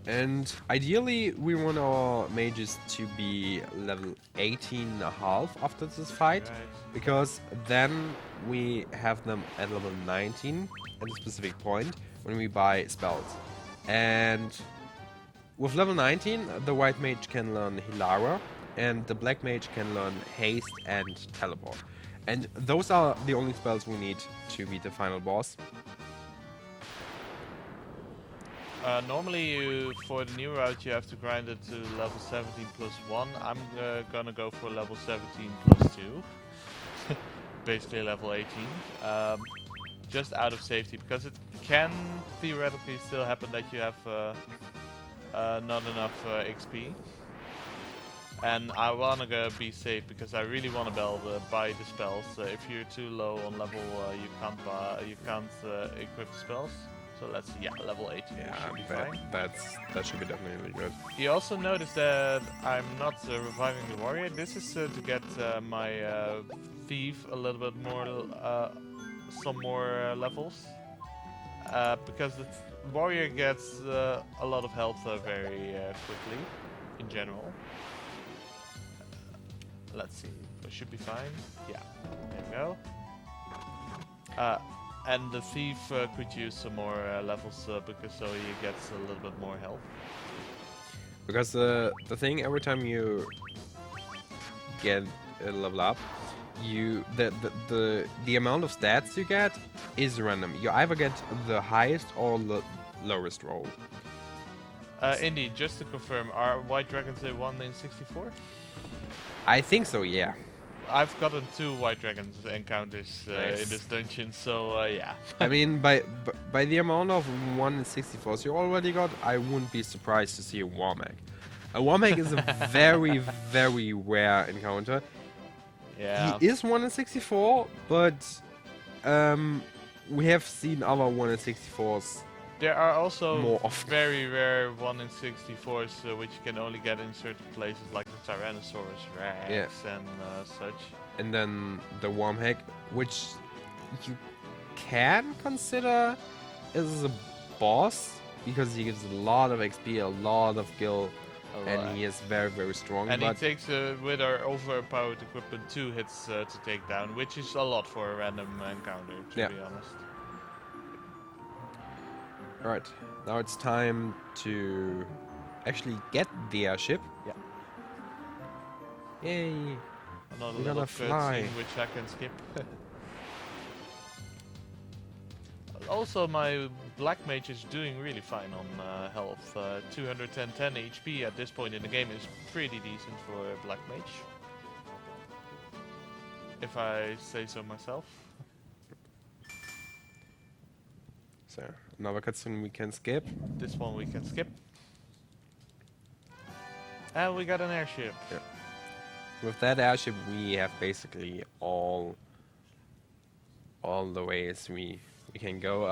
And ideally, we want our mages to be level 18.5 after this fight, Right. because then we have them at level 19 at a specific point when we buy spells. And with level 19, the white mage can learn Hilara, and the black mage can learn Haste and Teleport. And those are the only spells we need to beat the final boss. Normally, for the new route, you have to grind it to level 17 plus 1. I'm gonna go for level 17 plus 2. Basically level 18. Just out of safety, because it can theoretically still happen that you have not enough XP. And I wanna go be safe because I really wanna buy the spells. If you're too low on level, you can't equip the spells. So let's see, yeah, level 18 should be fine. That should be definitely good. You also notice that I'm not reviving the warrior. This is to get my thief a little bit more, some more levels. Because the warrior gets a lot of health very quickly, in general. Let's see, it should be fine. Yeah, there we go. And the thief could use some more levels because so he gets a little bit more health. Because the thing, every time you get a level up, the amount of stats you get is random. You either get the highest or the lowest roll. Indeed, just to confirm, are white dragons a 1 in 64? I think so, yeah. I've gotten 2 white dragons encounters Nice. in this dungeon, so yeah. I mean, by the amount of 1 in 64s you already got, I wouldn't be surprised to see a Warmag. A Warmag is a very, very rare encounter. Yeah. He is 1 in 64, but we have seen other 1 in 64s. There are also More often. very rare 1 in 64s which you can only get in certain places like the Tyrannosaurus Rex and such. And then the Warmhag, which you can consider as a boss, because he gives a lot of XP, a lot of gil, and he is very, very strong. And but he takes, with our overpowered equipment, 2 hits to take down, which is a lot for a random encounter, to be honest. Alright, now it's time to actually get the airship. Yeah. Yay! Another We're little gonna fly. cutscene which I can skip. Also, my black mage is doing really fine on health. 210 HP at this point in the game is pretty decent for a black mage, if I say so myself. So, another cutscene we can skip. This one we can skip. And we got an airship. Yeah. With that airship, we have basically all the ways we can go.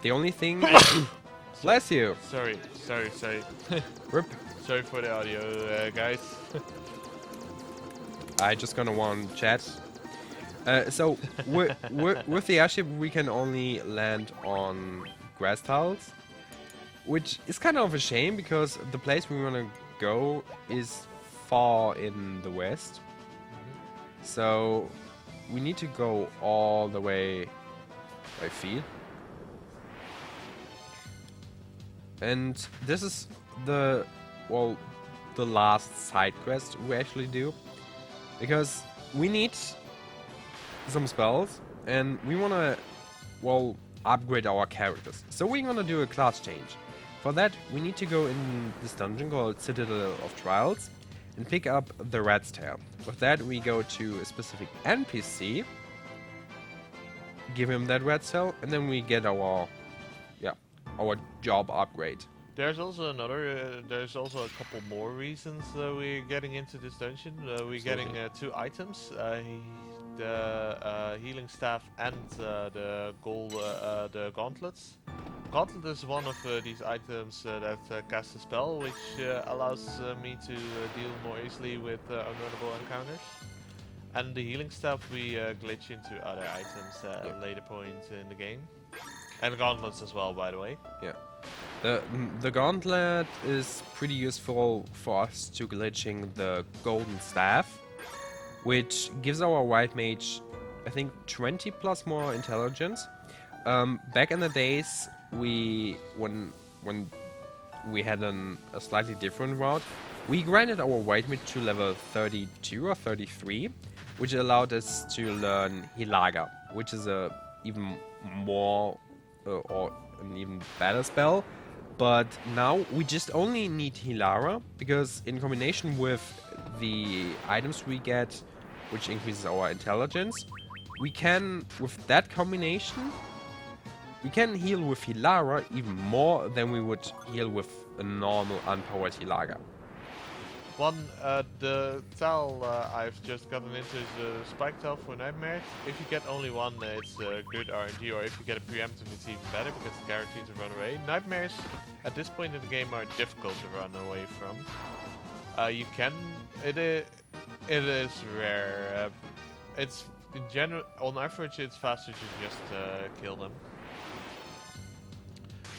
The only thing, bless you. Sorry. Rip. Sorry for the audio, guys. I just gonna warn chat. So with the airship, we can only land on grass tiles, which is kind of a shame because the place we wanna go is far in the west. So we need to go all the way by feet. And this is the last side quest we actually do, because we need some spells and we want to upgrade our characters. So we're gonna do a class change. For that, we need to go in this dungeon called Citadel of Trials and pick up the Rat's Tail. With that, we go to a specific NPC, give him that Rat's Tail, and then we get our job upgrade. There's also there's also a couple more reasons we're getting into this dungeon. We're getting 2 items, the healing staff and the gauntlets. Gauntlet is one of these items that casts a spell, which allows me to deal more easily with unrunnable encounters. And the healing staff we glitch into other items at a later point in the game. And gauntlets as well, by the way. Yeah. The gauntlet is pretty useful for us to glitching the golden staff, which gives our white mage, I think, 20 plus more intelligence. Back in the days, when we had a slightly different route, We grinded our white meat to level 32 or 33, which allowed us to learn Hilaga, which is a even more or an even better spell. But now we just only need Hilara, because in combination with the items we get, which increases our intelligence, we can, with that combination, we can heal with Hilara even more than we would heal with a normal unpowered Hilaga. The towel I've just gotten into is a spike towel for nightmares. If you get only one, it's good RNG, or if you get a preemptive, it's even better because it's guaranteed to run away. Nightmares at this point in the game are difficult to run away from. It is rare. It's in general, on average, it's faster to just kill them.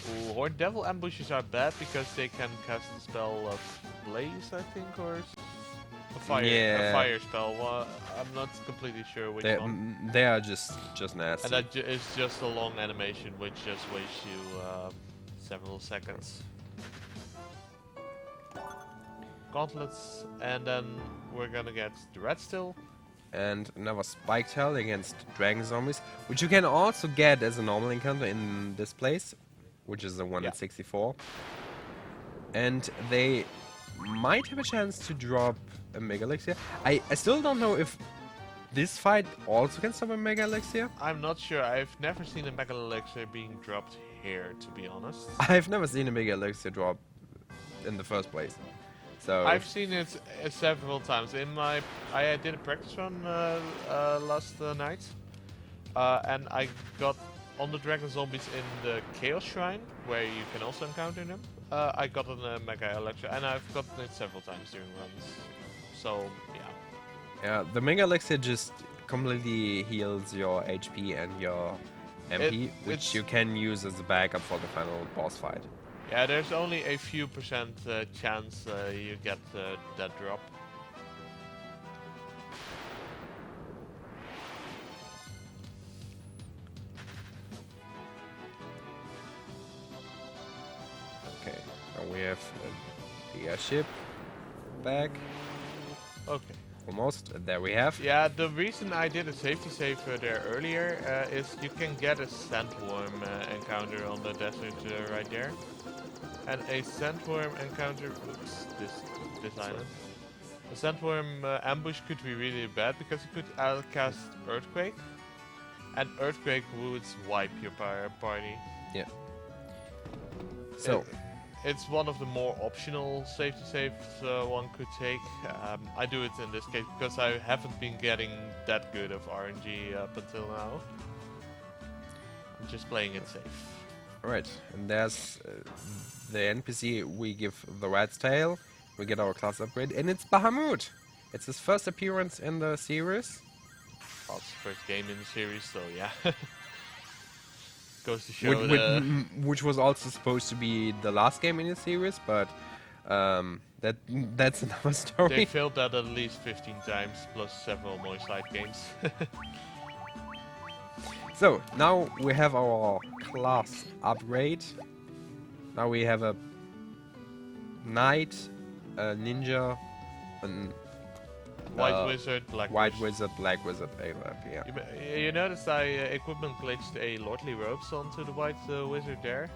Ooh, Horned Devil ambushes are bad because they can cast the spell of Blaze, I think, or a fire spell. Well, I'm not completely sure which one. They are just nasty. And that is just a long animation, which just wastes you several seconds. Gauntlets, and then we're gonna get the Red Still. And another Spike Tail against Dragon Zombies, which you can also get as a normal encounter in this place, which is the one at 64. And they might have a chance to drop a Mega Elixir. I still don't know if this fight also can stop a Mega Elixir. I'm not sure. I've never seen a Mega Elixir being dropped here, to be honest. I've never seen a Mega Elixir drop in the first place. So I've seen it several times. I did a practice run last night, and I got on the Dragon Zombies in the Chaos Shrine, where you can also encounter them. I got a Mega Elixir, and I've gotten it several times during runs. So yeah. Yeah, the Mega Elixir just completely heals your HP and your MP, which you can use as a backup for the final boss fight. Yeah, there's only a few percent chance you get that drop. Okay, now we have the airship back. Okay. Almost. There we have. Yeah, the reason I did a safety save there earlier is you can get a sandworm encounter on the desert right there. And a sandworm encounter, oops, this island. A sandworm ambush could be really bad because you could cast Earthquake, and Earthquake would wipe your party. Yeah. So it's one of the more optional safety saves one could take. I do it in this case because I haven't been getting that good of RNG up until now. I'm just playing it safe. Alright, and there's the NPC we give the Rat's Tail. We get our class upgrade, and it's Bahamut! It's his first appearance in the series. Well, it's the first game in the series, so yeah. Goes to show which was also supposed to be the last game in the series, but that's another story. They failed that at least 15 times, plus several more side games. So, now we have our class upgrade. Now we have a knight, a ninja, White Wizard, Black Wizard, yeah. You noticed I equipment glitched a Lordly Robes onto the White Wizard there.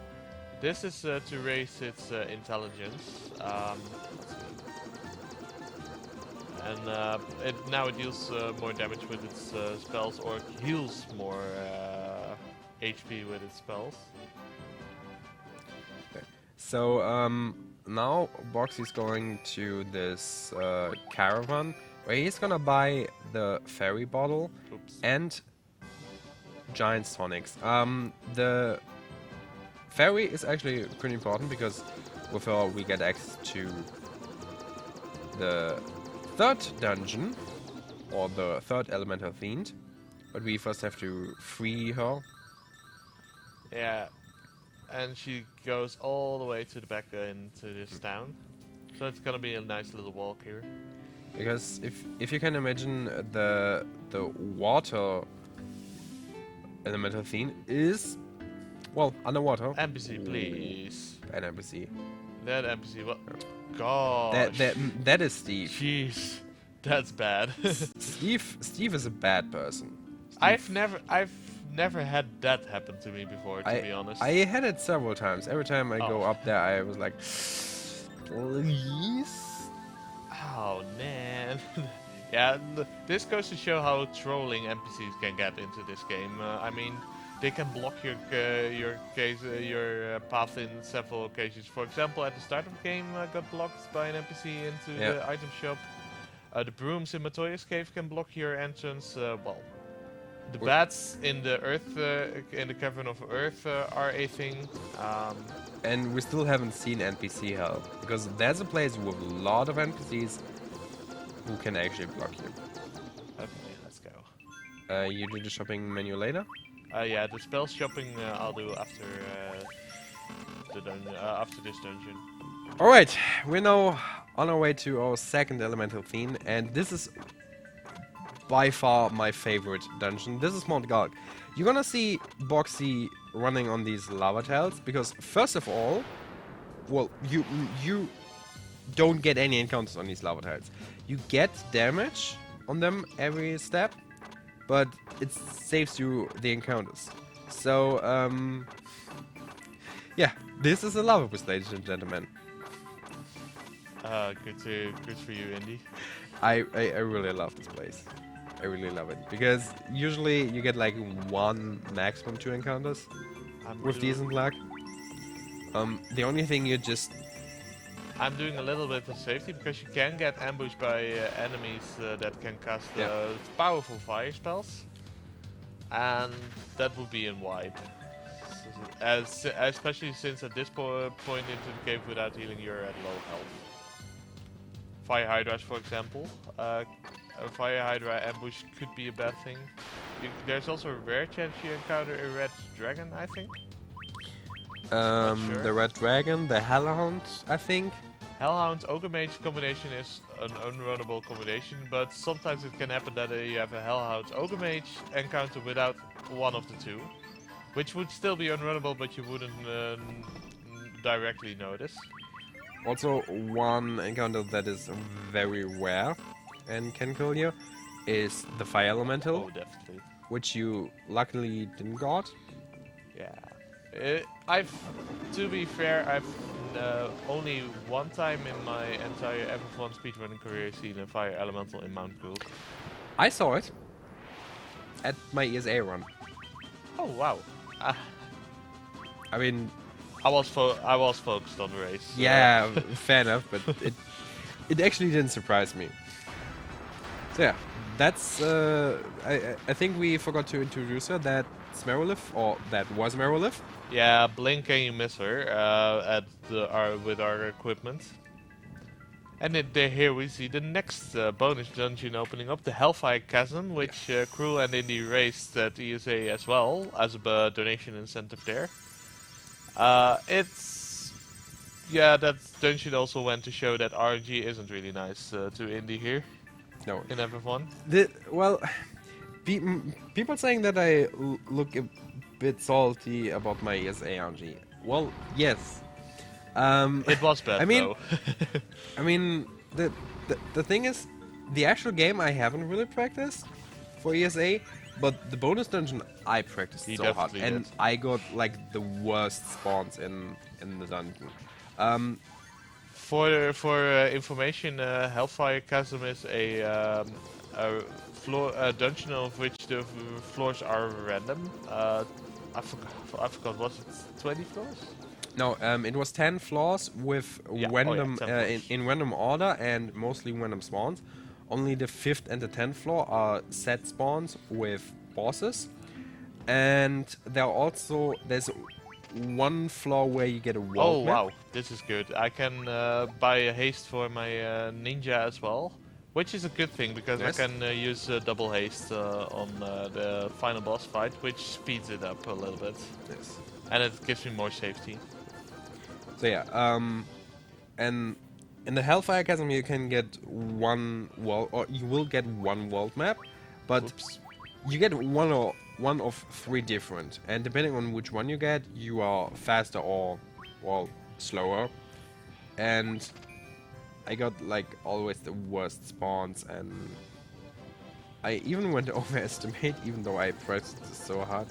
This is to raise its intelligence. And now it deals more damage with its spells, or heals more HP with its spells. Okay. So now Boxy's going to this caravan where he's gonna buy the fairy bottle and giant sonics. The fairy is actually pretty important because with her we get access to the third dungeon, or the third elemental fiend, but we first have to free her. Yeah, and she goes all the way to the back into this town, so it's gonna be a nice little walk here. Because if you can imagine, the water elemental fiend is, well, underwater. NPC, please. An NPC. That NPC, well, gosh. That is Steve. Jeez, that's bad. Steve is a bad person. I've never had that happen to me before, to be honest. I had it several times. Every time I go up there, I was like, please. Oh man. Yeah, this goes to show how trolling NPCs can get into this game. I mean, they can block your path in several occasions. For example, at the start of the game, I got blocked by an NPC into the item shop. The brooms in Matoya's cave can block your entrance. Well, the bats in the earth, in the cavern of Earth, are a thing. And we still haven't seen NPC help, because there's a place with a lot of NPCs who can actually block you. Okay, let's go. You do the shopping menu later? Yeah, the spell shopping I'll do after after this dungeon. Alright, we're now on our way to our second elemental theme, and this is by far my favorite dungeon. This is Mount Galg. You're gonna see Boxy running on these lava tiles, because first of all, well, you don't get any encounters on these lava tiles. You get damage on them every step, but it saves you the encounters. So, yeah, this is a lava boost, ladies and gentlemen. Good for you, Indy. I really love this place. I really love it, because usually you get like 1, maximum 2 encounters with decent luck. The only thing I'm doing a little bit of safety, because you can get ambushed by enemies that can cast powerful fire spells, and that would be in wide. Especially since at this point into the cave without healing you're at low health. Fire Hydras, for example. A Fire Hydra ambush could be a bad thing. There's also a rare chance you encounter a red dragon, I think. The red dragon, the hellhound, I think. Hellhound Ogre Mage combination is an unrunnable combination, but sometimes it can happen that you have a Hellhound Ogre Mage encounter without one of the two, which would still be unrunnable, but you wouldn't directly notice. Also, one encounter that is very rare and can kill you is the Fire Elemental. Oh, definitely. Which you luckily didn't got. Yeah. To be fair, I've only one time in my entire FF1 speedrunning career seen a Fire Elemental in Mount Gould. I saw it at my ESA run. Oh wow! I mean, I was focused on the race. Yeah, fair enough, but it actually didn't surprise me. So yeah, that's I think we forgot to introduce her. That's Merolith, or that was Merolith. Yeah, blink and you miss her with our equipment. And here we see the next bonus dungeon opening up, the Hellfire Chasm, which Crew and Indy raised at ESA as well, as a donation incentive there. That dungeon also went to show that RNG isn't really nice to Indy here. No. In FF1. Well, people saying that I look a bit salty about my ESA RNG. Well, yes. It was bad, though. I mean, the thing is, the actual game I haven't really practiced for ESA, but the bonus dungeon I practiced so hard, and I got like the worst spawns in the dungeon. For information, Hellfire Chasm is a dungeon of which the floors are random. I forgot. Was it 20 floors? No, it was 10 floors with random in random order and mostly random spawns. Only the 5th and the 10th floor are set spawns with bosses, and there's one floor where you get a world map. Wow, this is good. I can buy a haste for my ninja as well, which is a good thing because I can use double haste on the final boss fight, which speeds it up a little bit. Yes. And it gives me more safety. So yeah, and in the Hellfire Chasm you can get one world, or you will get one world map, but you get one of 3 different, and depending on which one you get, you are faster or, well, slower. And I got like always the worst spawns, and I even went overestimate, even though I pressed so hard.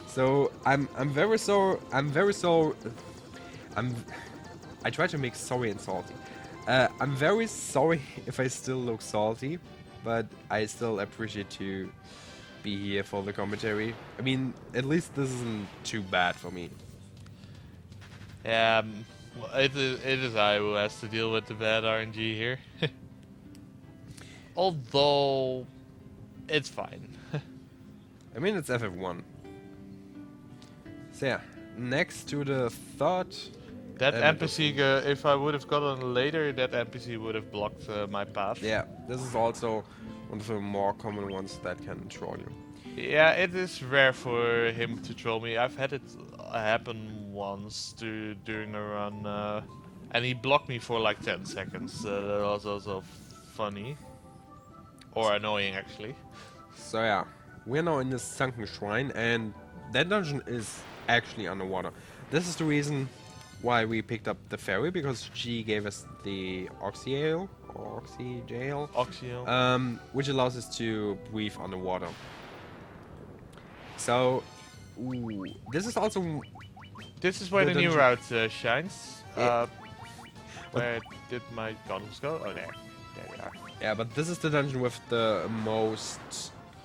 So I try to make sorry and salty. I'm very sorry if I still look salty, but I still appreciate to be here for the commentary. I mean, at least this isn't too bad for me. Yeah, well, it is I who has to deal with the bad RNG here. Although, it's fine. I mean, it's FF1. So yeah, next to the third. That NPC, if I would have gotten later, that NPC would have blocked my path. Yeah, this is also one of the more common ones that can troll you. Yeah, it is rare for him to troll me. I've had it happen once during a run, and he blocked me for like 10 seconds. That was also funny. Or annoying, actually. So yeah, we're now in the sunken shrine, and that dungeon is actually underwater. This is the reason why we picked up the ferry, because she gave us the Oxyale, which allows us to breathe underwater. So, this is also... This is where the new route shines. Yeah. Where did my goggles go? Oh, there. There we are. Yeah, but this is the dungeon with the most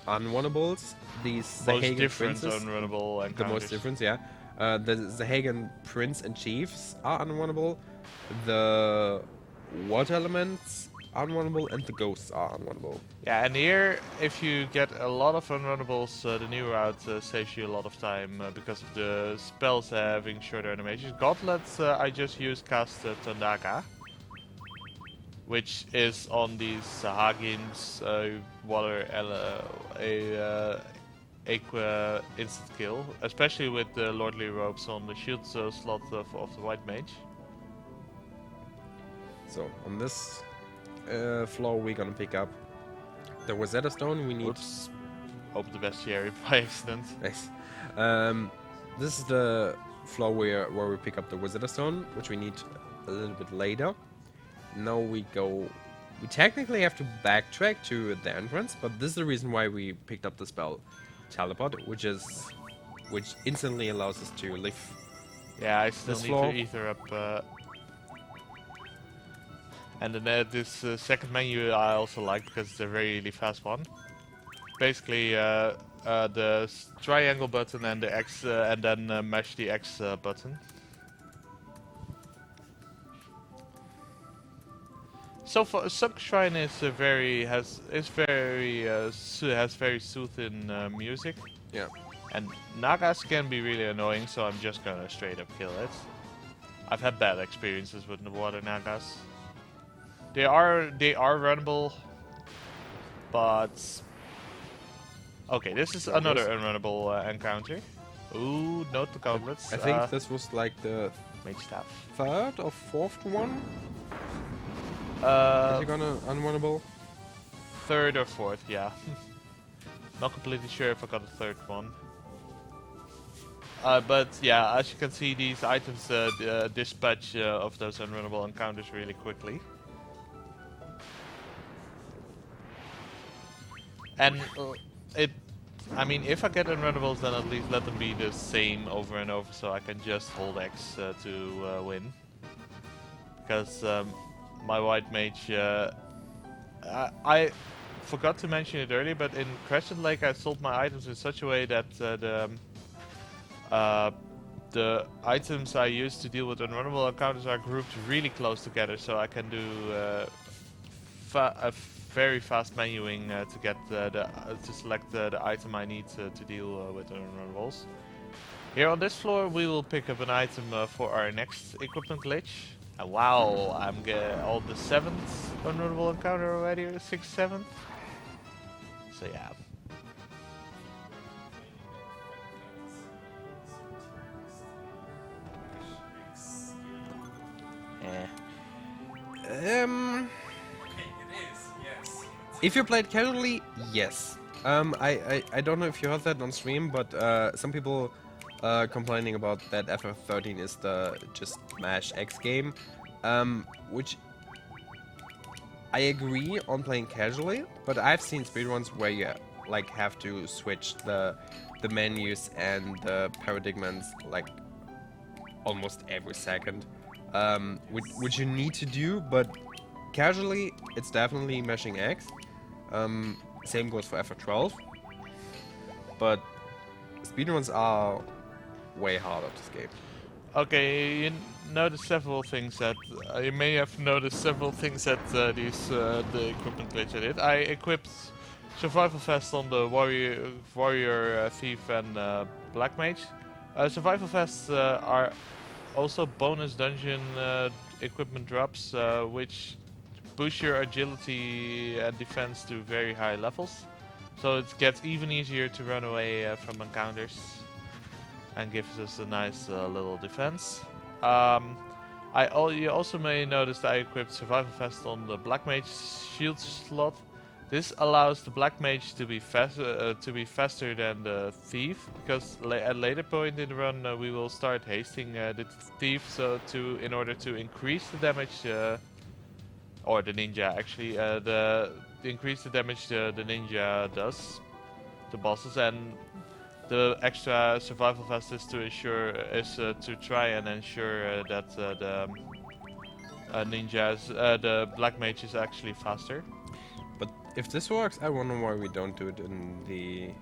unwannables. These Most Zahagan different princes. unrunnable encounters. The most difference, yeah. The Zahagan prince and chiefs are unrunnable. The water elements are unrunnable, and the ghosts are unrunnable. Yeah, and here, if you get a lot of unrunnables, the new route saves you a lot of time because of the spells having shorter animations. Gauntlets, I just used cast Tandaka, which is on these Sahagins water Aqua instant kill, especially with the Lordly Robes on the shield slot of the White Mage. So, on this floor, we're gonna pick up the Rosetta Stone. We need... Whoops. Hope the best cherry by accident. Nice. This is the floor where we pick up the Rosetta Stone, which we need a little bit later. Now we go... We technically have to backtrack to the entrance, but this is the reason why we picked up the spell Teleport, which instantly allows us to leave. Yeah, I still this need floor. to ether up. And then this second menu I also like because it's a really fast one. Basically, the triangle button and the X, and then mash the X button. So far, Sunk Shrine is has very soothing music. Yeah. And Nagas can be really annoying, so I'm just gonna straight up kill it. I've had bad experiences with the water Nagas. They are runnable, but okay, this is another unrunnable encounter. Ooh, note the gauntlets. I think this was like the Mage staff. third or fourth one. Is Uh, he gonna unwinnable? third or fourth, yeah. Not completely sure if I got a third one. But yeah, as you can see, these items dispatch of those unrunnable encounters really quickly. And I mean, if I get unrunnables, then at least let them be the same over and over, so I can just hold X to win. Because my white mage, I forgot to mention it earlier, but in Crescent Lake I sold my items in such a way that the items I use to deal with unrunnable encounters are grouped really close together, so I can do a very fast menuing to get to select the item I need to deal with unrunnables. Here on this floor we will pick up an item for our next equipment glitch. And wow, I'm on the 7th unrunnable encounter already, or 6th, 7th. So yeah. If you played casually, yes. I don't know if you heard that on stream, but some people complaining about that FF13 is the just mash X game, which I agree on playing casually, but I've seen speedruns where you like have to switch the menus and the paradigms like almost every second, which you need to do. But casually, it's definitely mashing X. Same goes for FF12. But speedruns are way harder to escape. Okay, you noticed several things that you may have noticed several things that the equipment glitch I did. I equipped Survival Vest on the warrior, thief, and black mage. Survival vests are also bonus dungeon equipment drops, which boost your agility and defense to very high levels. So it gets even easier to run away from encounters and gives us a nice little defense. You also may notice that I equipped Survival Vest on the Black Mage shield slot. This allows the Black Mage to be faster than the Thief, because at a later point in the run we will start hasting the Thief, in order to increase the damage, or the Ninja actually, increase the damage the Ninja does to bosses, and the extra Survival Vest is to try and ensure that the the Black Mage is actually faster. But if this works, I wonder why we don't do it in the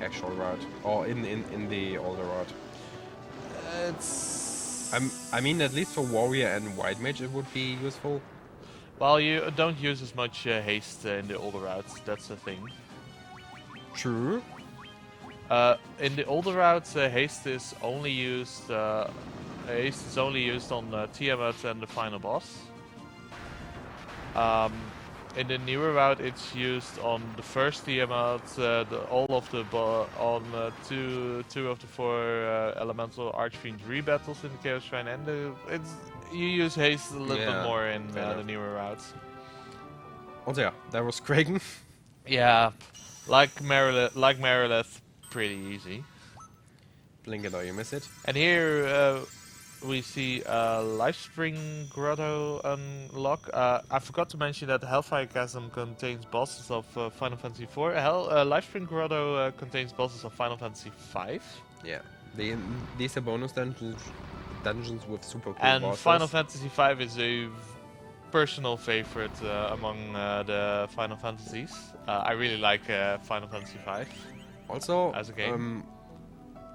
actual route or in the older route. I mean, at least for warrior and white mage, it would be useful. Well, you don't use as much haste in the older routes. That's the thing. True. In the older routes, haste is only used. Haste is only used on Tiamat and the final boss. In the newer route, it's used on the first Tiamat, two of the 4 elemental Archfiend rebattles in the Chaos Shrine, and you use haste a little bit more in the newer routes. Also, yeah, that was Kraken. Yeah, like Marilith, pretty easy. Blink it or you miss it. And here we see Lifespring Grotto unlock. I forgot to mention that Hellfire Chasm contains bosses of Final Fantasy IV. Lifespring Grotto contains bosses of Final Fantasy V. Yeah, these are bonus dungeons with super cool and bosses. Final Fantasy V is a personal favorite among the Final Fantasies. I really like Final Fantasy V. Also, as a game.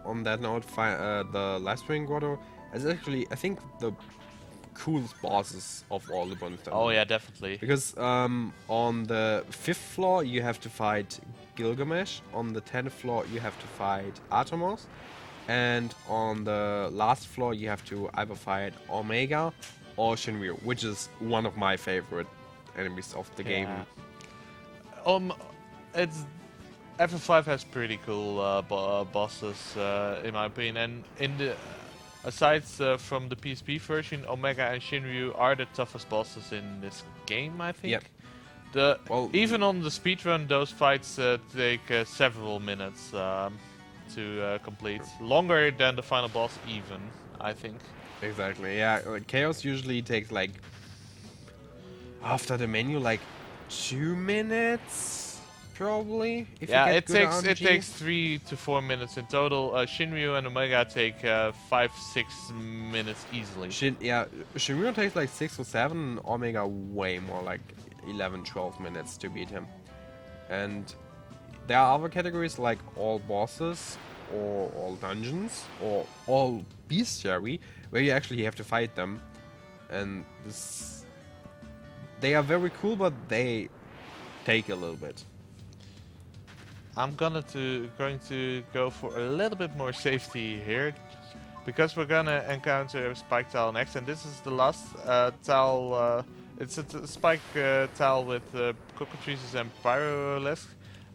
On that note, the Lifespring Grotto is actually, I think, the coolest bosses of all the bonus dungeons. Oh yeah, definitely. Because on the 5th floor you have to fight Gilgamesh, on the 10th floor you have to fight Atomos, and on the last floor you have to either fight Omega or Shinryu, which is one of my favorite enemies of the game. FF5 has pretty cool bosses, in my opinion, and aside from the PSP version, Omega and Shinryu are the toughest bosses in this game, I think. Yep. Even on the speedrun, those fights take several minutes to complete. Longer than the final boss even, I think. Exactly, yeah. Chaos usually takes like, after the menu, like 2 minutes? Probably. It takes 3 to 4 minutes in total. Shinryu and Omega take 5-6 minutes easily. Shinryu takes like 6 or 7, and Omega way more, like 11-12 minutes to beat him. And there are other categories like all bosses, or all dungeons, or all bestiary, where you actually have to fight them. And they are very cool, but they take a little bit. I'm going to go for a little bit more safety here, because we're gonna encounter Spike Tile next, and this is the last tile. It's a Spike tile with Cockatrices and Pyrolisk,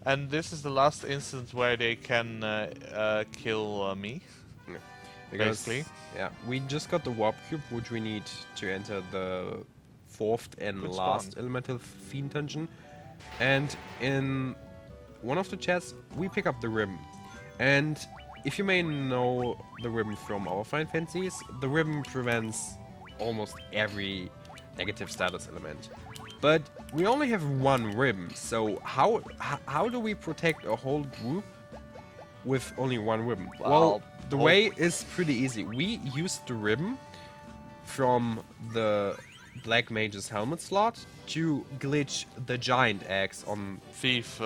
and this is the last instance where they can kill me. Yeah. Because, basically. Yeah, we just got the Warp Cube, which we need to enter the 4th and last Elemental Fiend dungeon, and in one of the chests, we pick up the ribbon. And if you may know the ribbon from our Final Fantasies, the ribbon prevents almost every negative status element. But we only have one ribbon, so how do we protect a whole group with only one ribbon? Well, the way is pretty easy. We use the ribbon from the Black Mage's helmet slot to glitch the giant axe on Thief's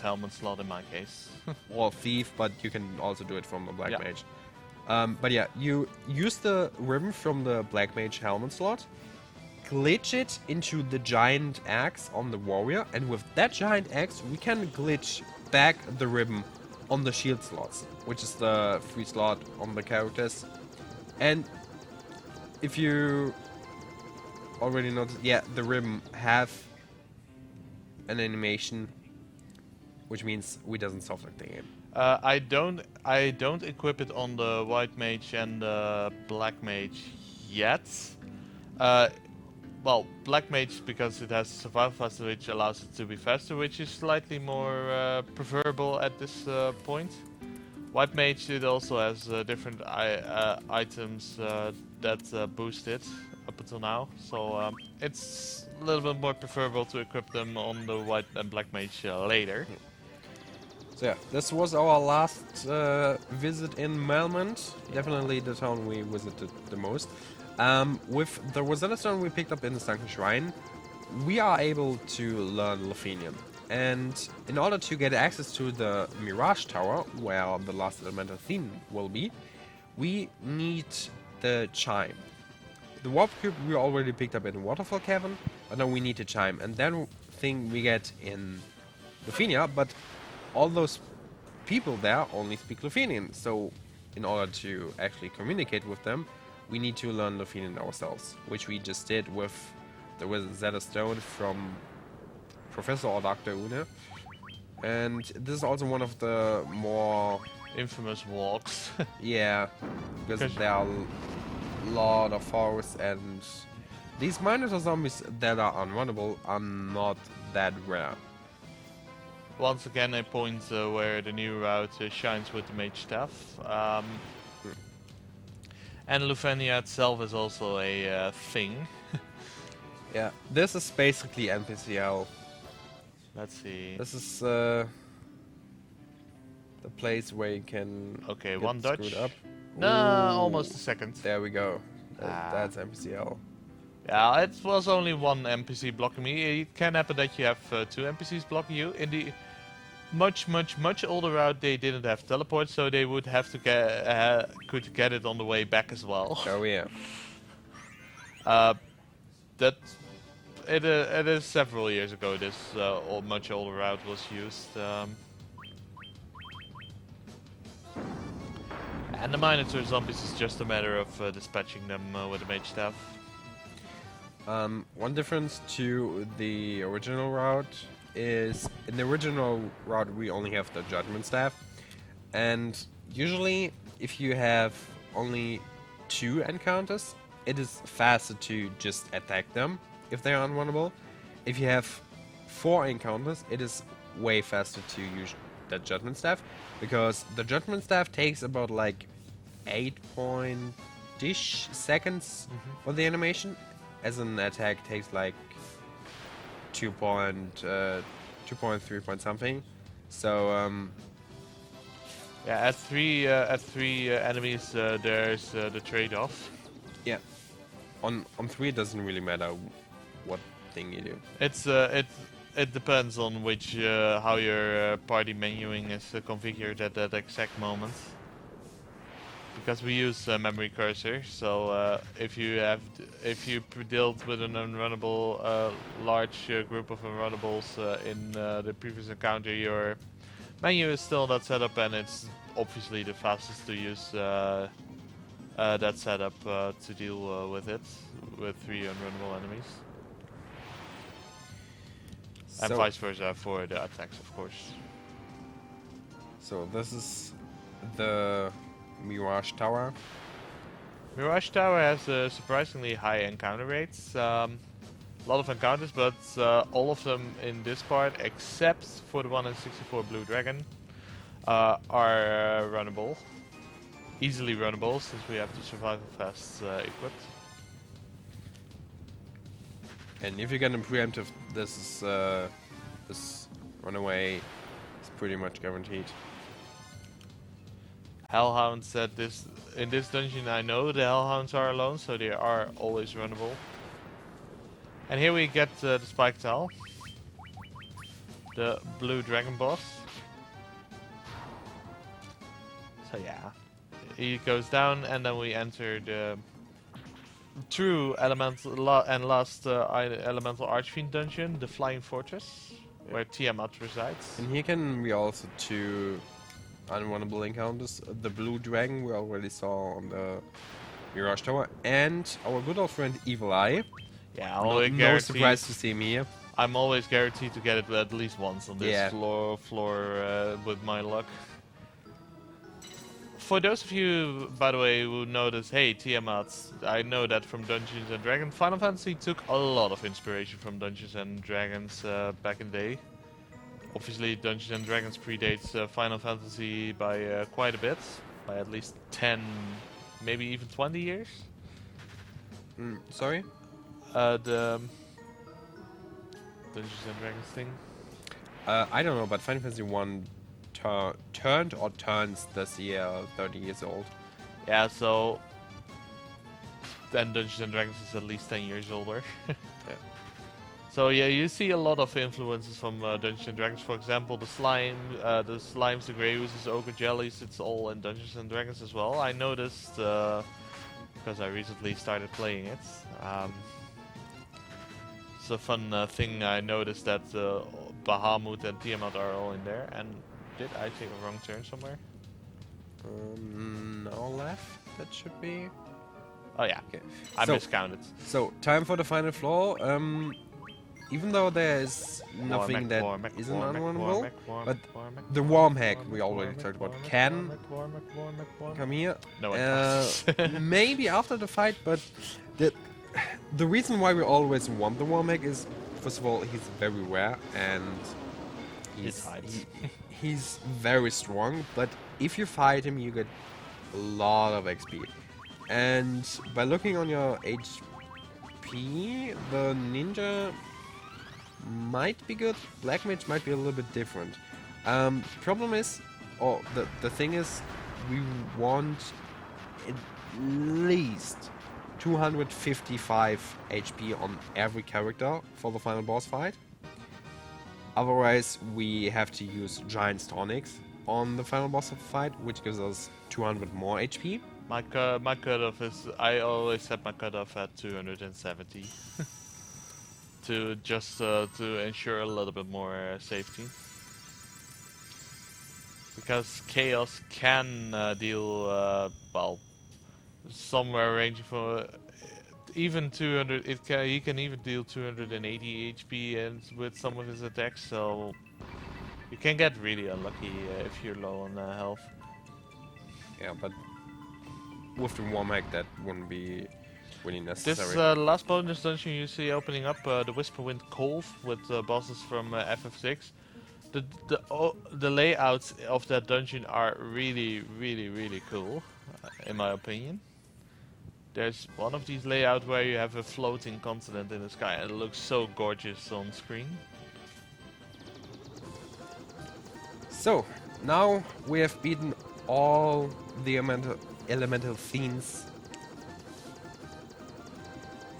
helmet slot in my case. or Thief, but you can also do it from the Black Mage. But yeah, you use the ribbon from the Black Mage helmet slot, glitch it into the giant axe on the warrior, and with that giant axe we can glitch back the ribbon on the shield slots, which is the free slot on the characters. And if you already noticed, yeah, the ribbon have an animation, which means we doesn't soft-lock the game. I don't equip it on the white mage and the black mage yet. Well, black mage because it has survival faster, which allows it to be faster, which is slightly more preferable at this point. White mage, it also has different items that boost it up until now, so it's a little bit more preferable to equip them on the white and black mage later. So yeah, this was our last visit in Melmond. Definitely the town we visited the most. With the Rosetta Stone we picked up in the Sunken Shrine, we are able to learn Lothian. And in order to get access to the Mirage Tower, where the last elemental theme will be, we need the Chime. The Warp Cube we already picked up in Waterfall Cavern, but now we need the Chime. And that thing we get in Lothian, but all those people there only speak Lothian, so in order to actually communicate with them, we need to learn Lothian ourselves, which we just did with the Rosetta Stone from Professor or Dr. Une. And this is also one of the more infamous walks. Yeah, because there are a lot of forests, and these Minotaur zombies that are unrunnable are not that rare. Once again, a point where the new route shines with the mage staff. And Lufenia itself is also a thing. Yeah, this is basically NPCL. Let's see. This is the place where you can get one Dutch. Up. No, almost a second. There we go. That's NPCL. Yeah, it was only one NPC blocking me. It can happen that you have two NPCs blocking you. In the much older route, they didn't have teleport, so they would have to could get it on the way back as well. Oh yeah. It is several years ago. This much older route was used. And the Minotaur zombies is just a matter of dispatching them with a mage staff. One difference to the original route is in the original route we only have the judgment staff, and usually if you have only 2 encounters, it is faster to just attack them if they are unrunnable. If you have 4 encounters, it is way faster to use the judgment staff, because the judgment staff takes about like 8-ish seconds for the animation, as an attack takes like 2.3 point something. So yeah, at three enemies, there's the trade-off. Yeah, on 3 it doesn't really matter what thing you do. It depends on which how your party menuing is configured at that exact moment. Because we use memory cursor, so if you dealt with an unrunnable large group of unrunnables in the previous encounter, your menu is still not set up, and it's obviously the fastest to use that setup to deal with it with 3 unrunnable enemies, and vice versa for the attacks, of course. So this is the Mirage Tower. Mirage Tower has surprisingly high encounter rates. A lot of encounters, but all of them in this part, except for the one in 64 Blue Dragon, are runnable. Easily runnable, since we have the survival fast equipped. And if you get a preemptive, this runaway is pretty much guaranteed. Hellhound said this in this dungeon. I know the Hellhounds are alone, so they are always runnable. And here we get the Spike Towel, the blue dragon boss. So yeah, he goes down, and then we enter the true elemental last elemental archfiend dungeon, the Flying Fortress, where Tiamat resides. And here can we also two unwinnable encounters. The blue dragon we already saw on the Mirage Tower, and our good old friend Evil Eye. Yeah, No surprise to see him here. I'm always guaranteed to get it at least once on this floor with my luck. For those of you, by the way, who notice, hey, Tiamat, I know that from Dungeons and Dragons. Final Fantasy took a lot of inspiration from Dungeons and Dragons back in the day. Obviously, Dungeons and Dragons predates Final Fantasy by quite a bit, by at least 10, maybe even 20 years. Sorry? The Dungeons and Dragons thing. I don't know, but Final Fantasy 1 turned or turns this year 30 years old. Yeah, so then Dungeons and Dragons is at least 10 years older. Yeah. So yeah, you see a lot of influences from Dungeons and Dragons. For example, the slimes, the grey oozes, ogre jellies, it's all in Dungeons and Dragons as well. I noticed because I recently started playing it. It's a fun thing. I noticed that Bahamut and Tiamat are all in there. And did I take a wrong turn somewhere? No left. That should be. Oh yeah, Okay. I So- miscounted. So time for the final floor. Even though there is nothing that isn't unwinnable, but the warm hack we already talked about can come here. No, it Maybe after the fight, but the reason why we always want the warm hack is, first of all, he's very rare and he's very strong. But if you fight him, you get a lot of XP. And by looking on your HP, the ninja might be good. Black mage might be a little bit different. Problem is, or the thing is, we want at least 255 HP on every character for the final boss fight. Otherwise, we have to use Giant Tonics on the final boss fight, which gives us 200 more HP. My cutoff is, I always set my cutoff at 270. to just to ensure a little bit more safety. Because Chaos can deal, well, somewhere ranging from even 200, he can even deal 280 HP and with some of his attacks, so you can get really unlucky if you're low on health. Yeah, but with the warm hack, that wouldn't be really necessary. This last bonus dungeon you see opening up, the Whisperwind Cove with bosses from FF6. The layouts of that dungeon are really, really, really cool, in my opinion. There's one of these layouts where you have a floating continent in the sky, and it looks so gorgeous on screen. So, now we have beaten all the elemental fiends.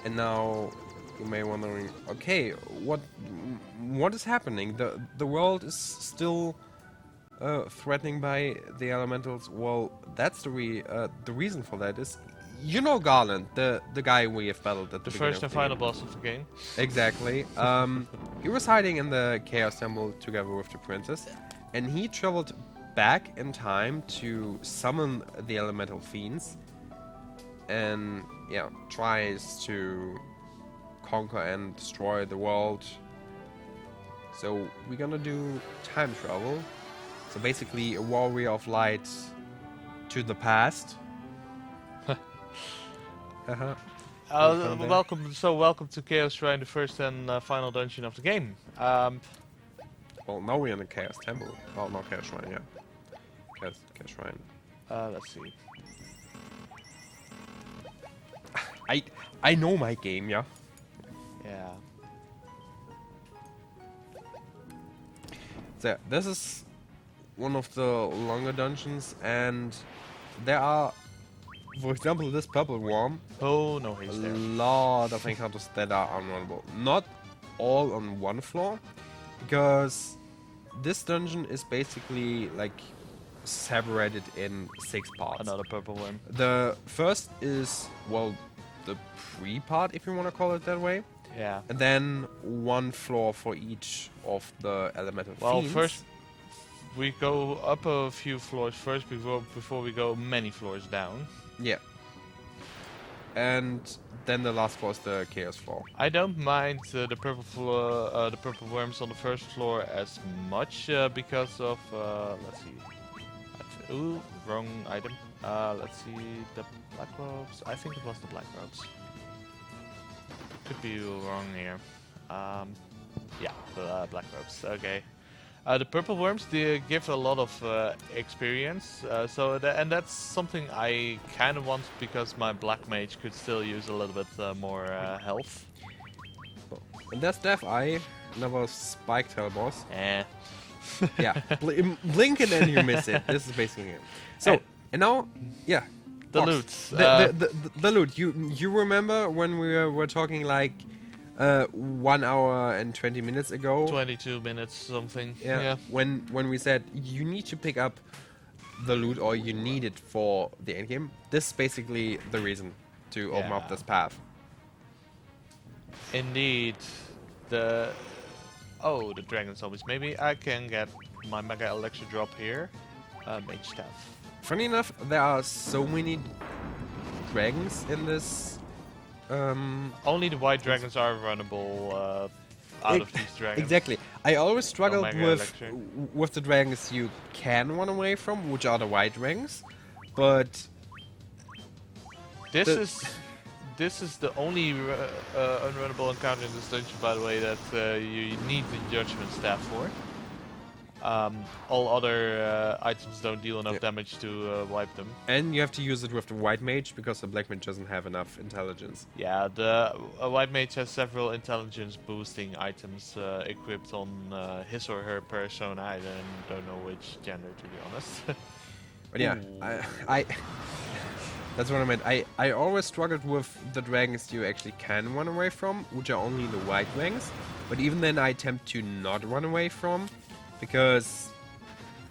And now you may wondering, okay, what is happening? The world is still threatening by the elementals. Well, that's the reason for that is, you know, Garland, the guy we have battled at the beginning first of and the final game. boss of the game. Exactly. He was hiding in the Chaos Temple together with the princess, and he traveled back in time to summon the elemental fiends, and yeah, tries to conquer and destroy the world. So we're gonna do time travel. So basically a warrior of light to the past. Welcome to Chaos Shrine, the first and final dungeon of the game. Well, now we're in the Chaos Temple. Oh, not Chaos Shrine, yeah. Chaos Shrine. Let's see. I know my game, yeah. Yeah. So yeah, this is one of the longer dungeons, and there are, for example, this purple worm, Oh, no a haste there. lot of encounters that are unrunnable. Not all on one floor, because this dungeon is basically like separated in 6 parts. Another purple worm. The first is, well, the pre-part, if you want to call it that way. Yeah. And then 1 floor for each of the elemental Well, fiends. first we go up a few floors first before we go many floors down. Yeah. And then the last floor is the chaos floor. I don't mind the purple floor, the purple worms on the first floor as much because of let's see. Ooh, wrong item. Let's see, the black robes. I think it was the black robes. Could be wrong here. Yeah, the black robes. Okay. The purple worms, they give a lot of experience, and that's something I kind of want because my black mage could still use a little bit more health. And that's Death Eye, another spike tail boss. Eh. Yeah, blink it and you miss it. This is basically it. So, and now, yeah. The Box. loot. The loot. You remember when we were talking like 1 hour and 20 minutes ago? 22 minutes something. Yeah. When we said you need to pick up the loot or you need it for the endgame. This is basically the reason to open up this path. Indeed. The dragon zombies. Maybe I can get my mega elixir drop here. Mage staff. Funny enough, there are so many dragons in this. Only the white dragons are runnable out of these dragons. Exactly. I always struggled mega elixir. with the dragons you can run away from, which are the white dragons, but This is the only unrunnable encounter in this dungeon, by the way, that you need the judgment staff for. All other items don't deal enough damage to wipe them. and you have to use it with the white mage because the black mage doesn't have enough intelligence. Yeah, the white mage has several intelligence boosting items equipped on his or her persona. I don't know which gender, to be honest. But yeah, I that's what I meant. I always struggled with the dragons you actually can run away from, which are only the white dragons. But even then I attempt to not run away from, because,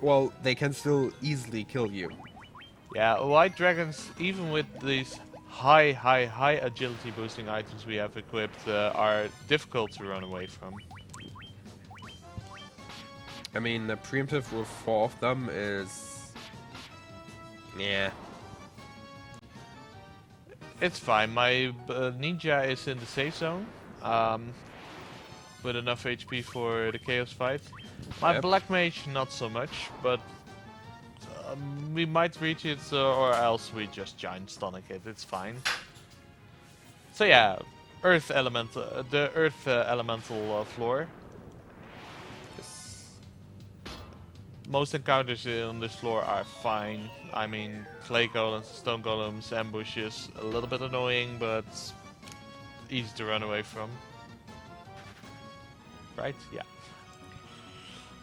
well, they can still easily kill you. Yeah, white dragons, even with these high agility boosting items we have equipped, are difficult to run away from. I mean, the preemptive with 4 of them is... yeah. It's fine. My ninja is in the safe zone, with enough HP for the chaos fight. My black mage not so much, but we might reach it, or else we just giant stomach it. It's fine. So yeah, earth elemental, the earth elemental floor. Most encounters on this floor are fine. I mean, clay golems, stone golems, ambushes, a little bit annoying, but easy to run away from. Right? Yeah.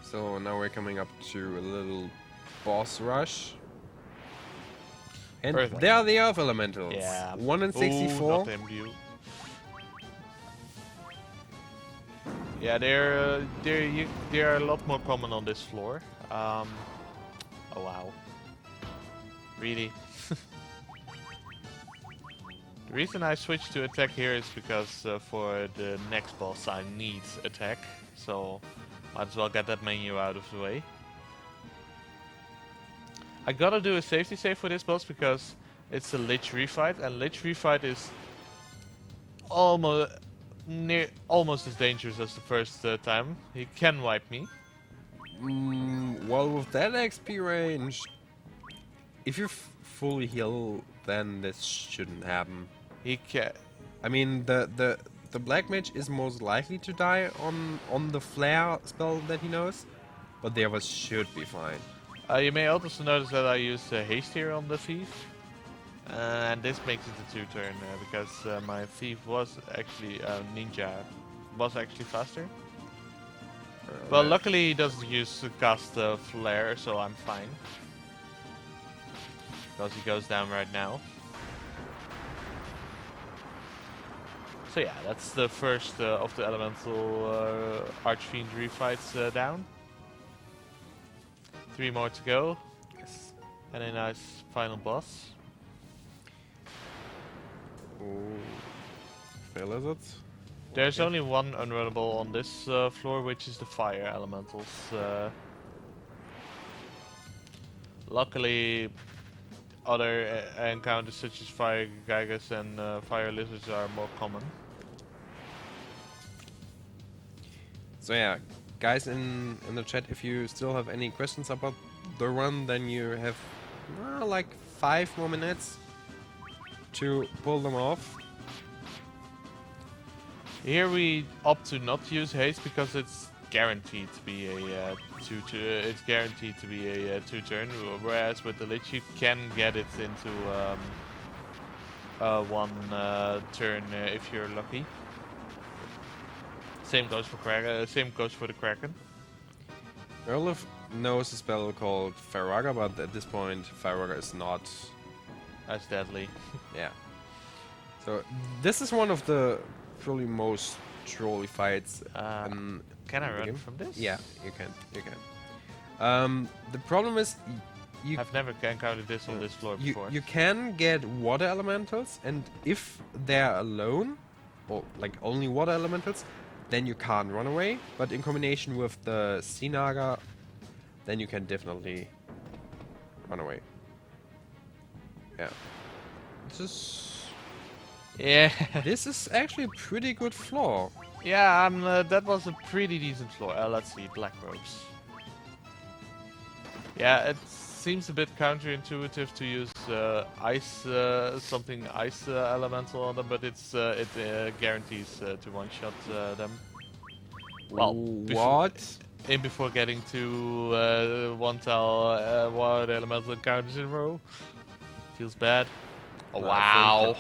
So now we're coming up to a little boss rush. And Earth there are the Earth Elementals. Yeah. 1 in Ooh, 64. not imbue. Yeah, they're a lot more common on this floor. Oh wow. Really? The reason I switched to attack here is because for the next boss I need attack, so might as well get that menu out of the way. I gotta do a safety save for this boss because it's a Lich refight, and Lich refight is almost as dangerous as the first time. He can wipe me. Well, with that XP range, if you fully heal, then this shouldn't happen. He can. I mean, the black mage is most likely to die on the flare spell that he knows, but the others should be fine. You may also notice that I use haste here on the thief, and this makes it a 2-turn because my thief was actually ninja was actually faster. Well, luckily he doesn't use cast flare, so I'm fine. Because he goes down right now. So yeah, that's the first of the elemental Archfiendry fights down. 3 more to go. Yes. And a nice final boss. Ooh. Fair lizards. There's Okay. only one unrunnable on this floor, which is the fire elementals. Luckily, other encounters such as fire gigas and fire lizards are more common. So yeah, guys in the chat, if you still have any questions about the run, then you have like 5 more minutes to pull them off. Here we opt to not use haste because it's guaranteed to be a it's guaranteed to be a 2-turn, whereas with the Lich you can get it into 1 turn if you're lucky. Same goes for the Kraken. Erlif knows a spell called Faraga, but at this point Faraga is not. That's deadly. Yeah. So this is one of the probably most trolly fights. Can I in the run game. from this? Yeah, you can. You can. The problem is you I've never encountered this on this floor before. you can get water elementals, and if they're alone, or like only water elementals, then you can't run away. But in combination with the Sea Naga, then you can definitely run away. Yeah. This is actually a pretty good floor. Yeah, that was a pretty decent floor. Let's see, black robes. Yeah, it seems a bit counterintuitive to use ice elemental on them, but it guarantees to one-shot them. Well, what? before getting to 1-tile water elemental encounters in a row. Feels bad. Oh, wow.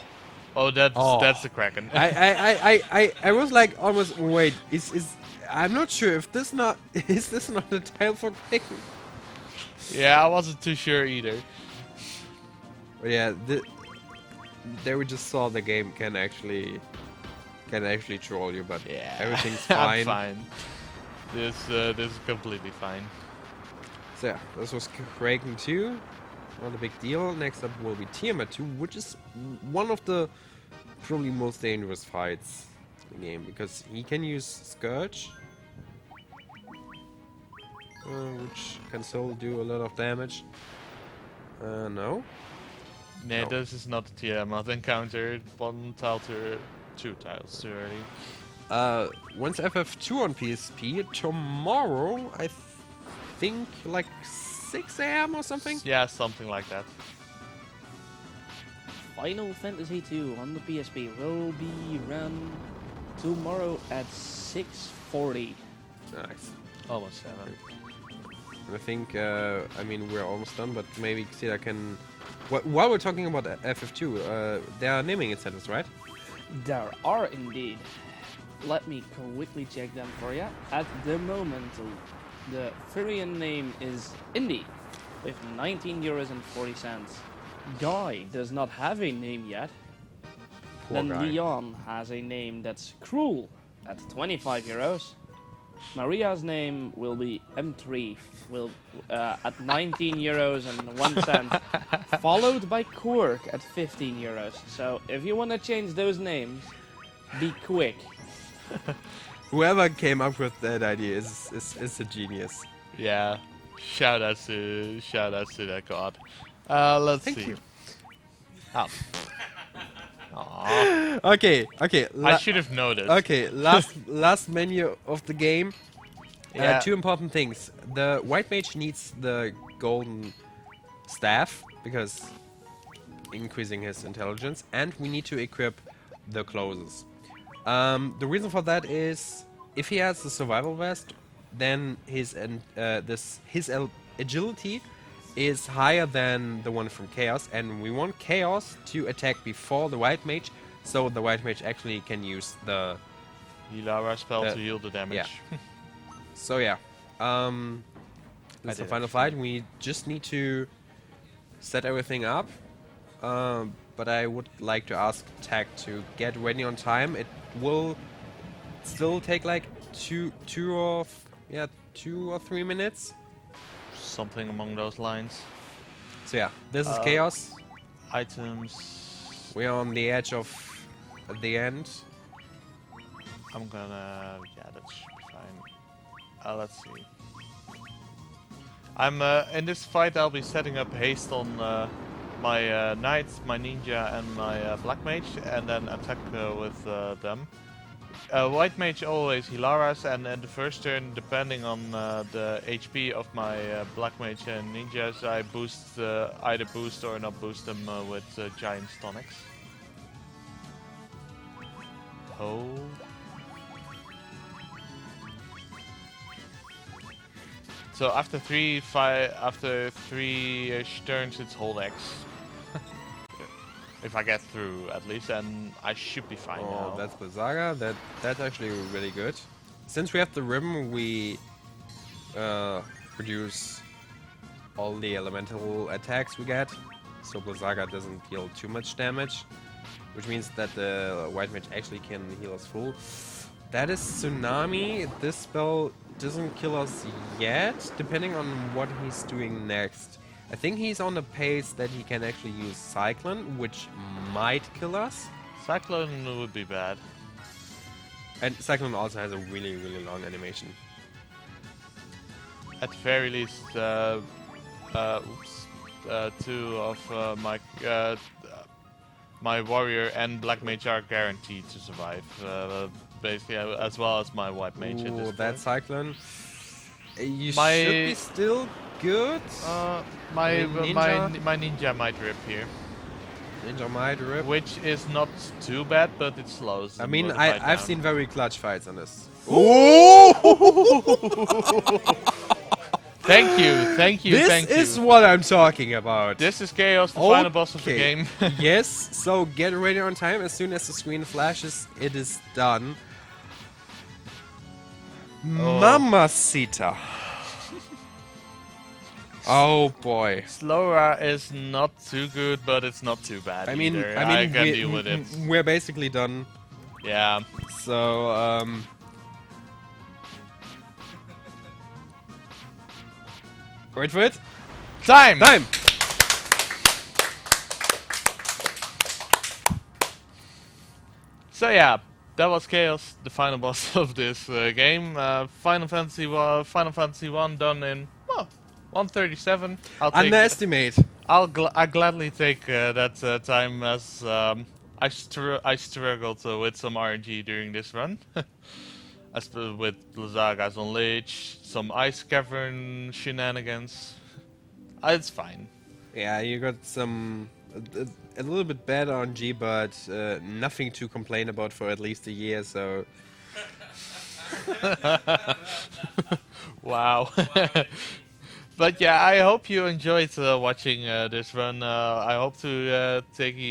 Oh, that's the Kraken. I was like almost wait, I'm not sure if this not is this not a tile for Kraken? Yeah, I wasn't too sure either. But yeah, there we just saw the game can actually troll you, but Yeah, everything's fine. I'm fine. This is completely fine. So yeah, this was Kraken 2. Not a big deal. Next up will be Tiamat 2, which is one of the probably most dangerous fights in the game because he can use Scourge, which can still do a lot of damage. No. Nah, No. this is not a Tiamat encounter. 1 tile to 2 tiles too early. Once FF2 on PSP tomorrow, I think like 6 AM or something. Yeah, something like that. Final Fantasy II on the PSP will be run tomorrow at 6:40. Nice. Almost 7. I think, I mean, we're almost done, but maybe Xena can... While we're talking about FF2, there are naming incentives, right? There are indeed. Let me quickly check them for you. At the moment, the Furion name is Indie with 19.40 €. Guy does not have a name yet. Poor Then guy. Leon has a name that's Cruel at 25 euros. Maria's name will be M3 at 19 euros and 1 cent, followed by Quirk at 15 euros. So if you want to change those names, be quick. Whoever came up with that idea is a genius. Yeah. Shout outs to that god. Let's Thank see. you. Oh. Aw. Okay. I should have noticed. Okay, last menu of the game. Yeah. 2 important things. The white mage needs the golden staff because increasing his intelligence, and we need to equip the clothes. The reason for that is if he has the survival vest, then his agility is higher than the one from Chaos, and we want Chaos to attack before the white mage, so the white mage actually can use the Hilara spell to heal the damage. yeah. So yeah, this is the did final fight. We just need to set everything up. But I would like to ask Tag to get ready on time. It will still take like two or 3 minutes. Something among those lines. So yeah, this is chaos. Items. We are on the edge of the end. I'm gonna. Yeah, that should be fine. Let's see. I'm in this fight. I'll be setting up haste on my knight, my ninja, and my black mage, and then attack with them. White mage always Hilaras, and in the first turn, depending on the HP of my black mage and ninjas, I boost either boost or not boost them with giant tonics. Oh. So after three turns, it's hold X. If I get through, at least, and I should be fine now. Oh, that's Blizzaga. That's actually really good. Since we have the ribbon, we reduce all the elemental attacks we get, so Blizzaga doesn't deal too much damage, which means that the white mage actually can heal us full. That is Tsunami. This spell doesn't kill us yet, depending on what he's doing next. I think he's on the pace that he can actually use Cyclone, which might kill us. Cyclone would be bad. And Cyclone also has a really, really long animation. At the very least, two of my warrior and black mage are guaranteed to survive. Basically, as well as my white mage. At this That point. Cyclone. You should be still good. My ninja? my ninja might rip here, Ninja might rip. which is not too bad, but it slows. I mean, the fight I've down. seen very clutch fights on this. Thank you, thank you, This thank is you. what I'm talking about. This is Chaos, the final boss of the Okay. game. Yes, so get ready on time. As soon as the screen flashes, it is done. Mamacita. Oh boy. Slora is not too good, but it's not too bad I mean, either. I can we- deal with it. We're basically done. Yeah. So, wait for it. Time! Time! So yeah, that was Chaos, the final boss of this game. Final Fantasy 1 done in 1:37. Underestimate. I'll gladly take that time, as I struggled with some RNG during this run. With Blizzagas on Lich, some Ice Cavern shenanigans. It's fine. Yeah, you got some a little bit bad RNG, but nothing to complain about for at least a year. So Wow. But yeah, I hope you enjoyed watching this run. I hope to take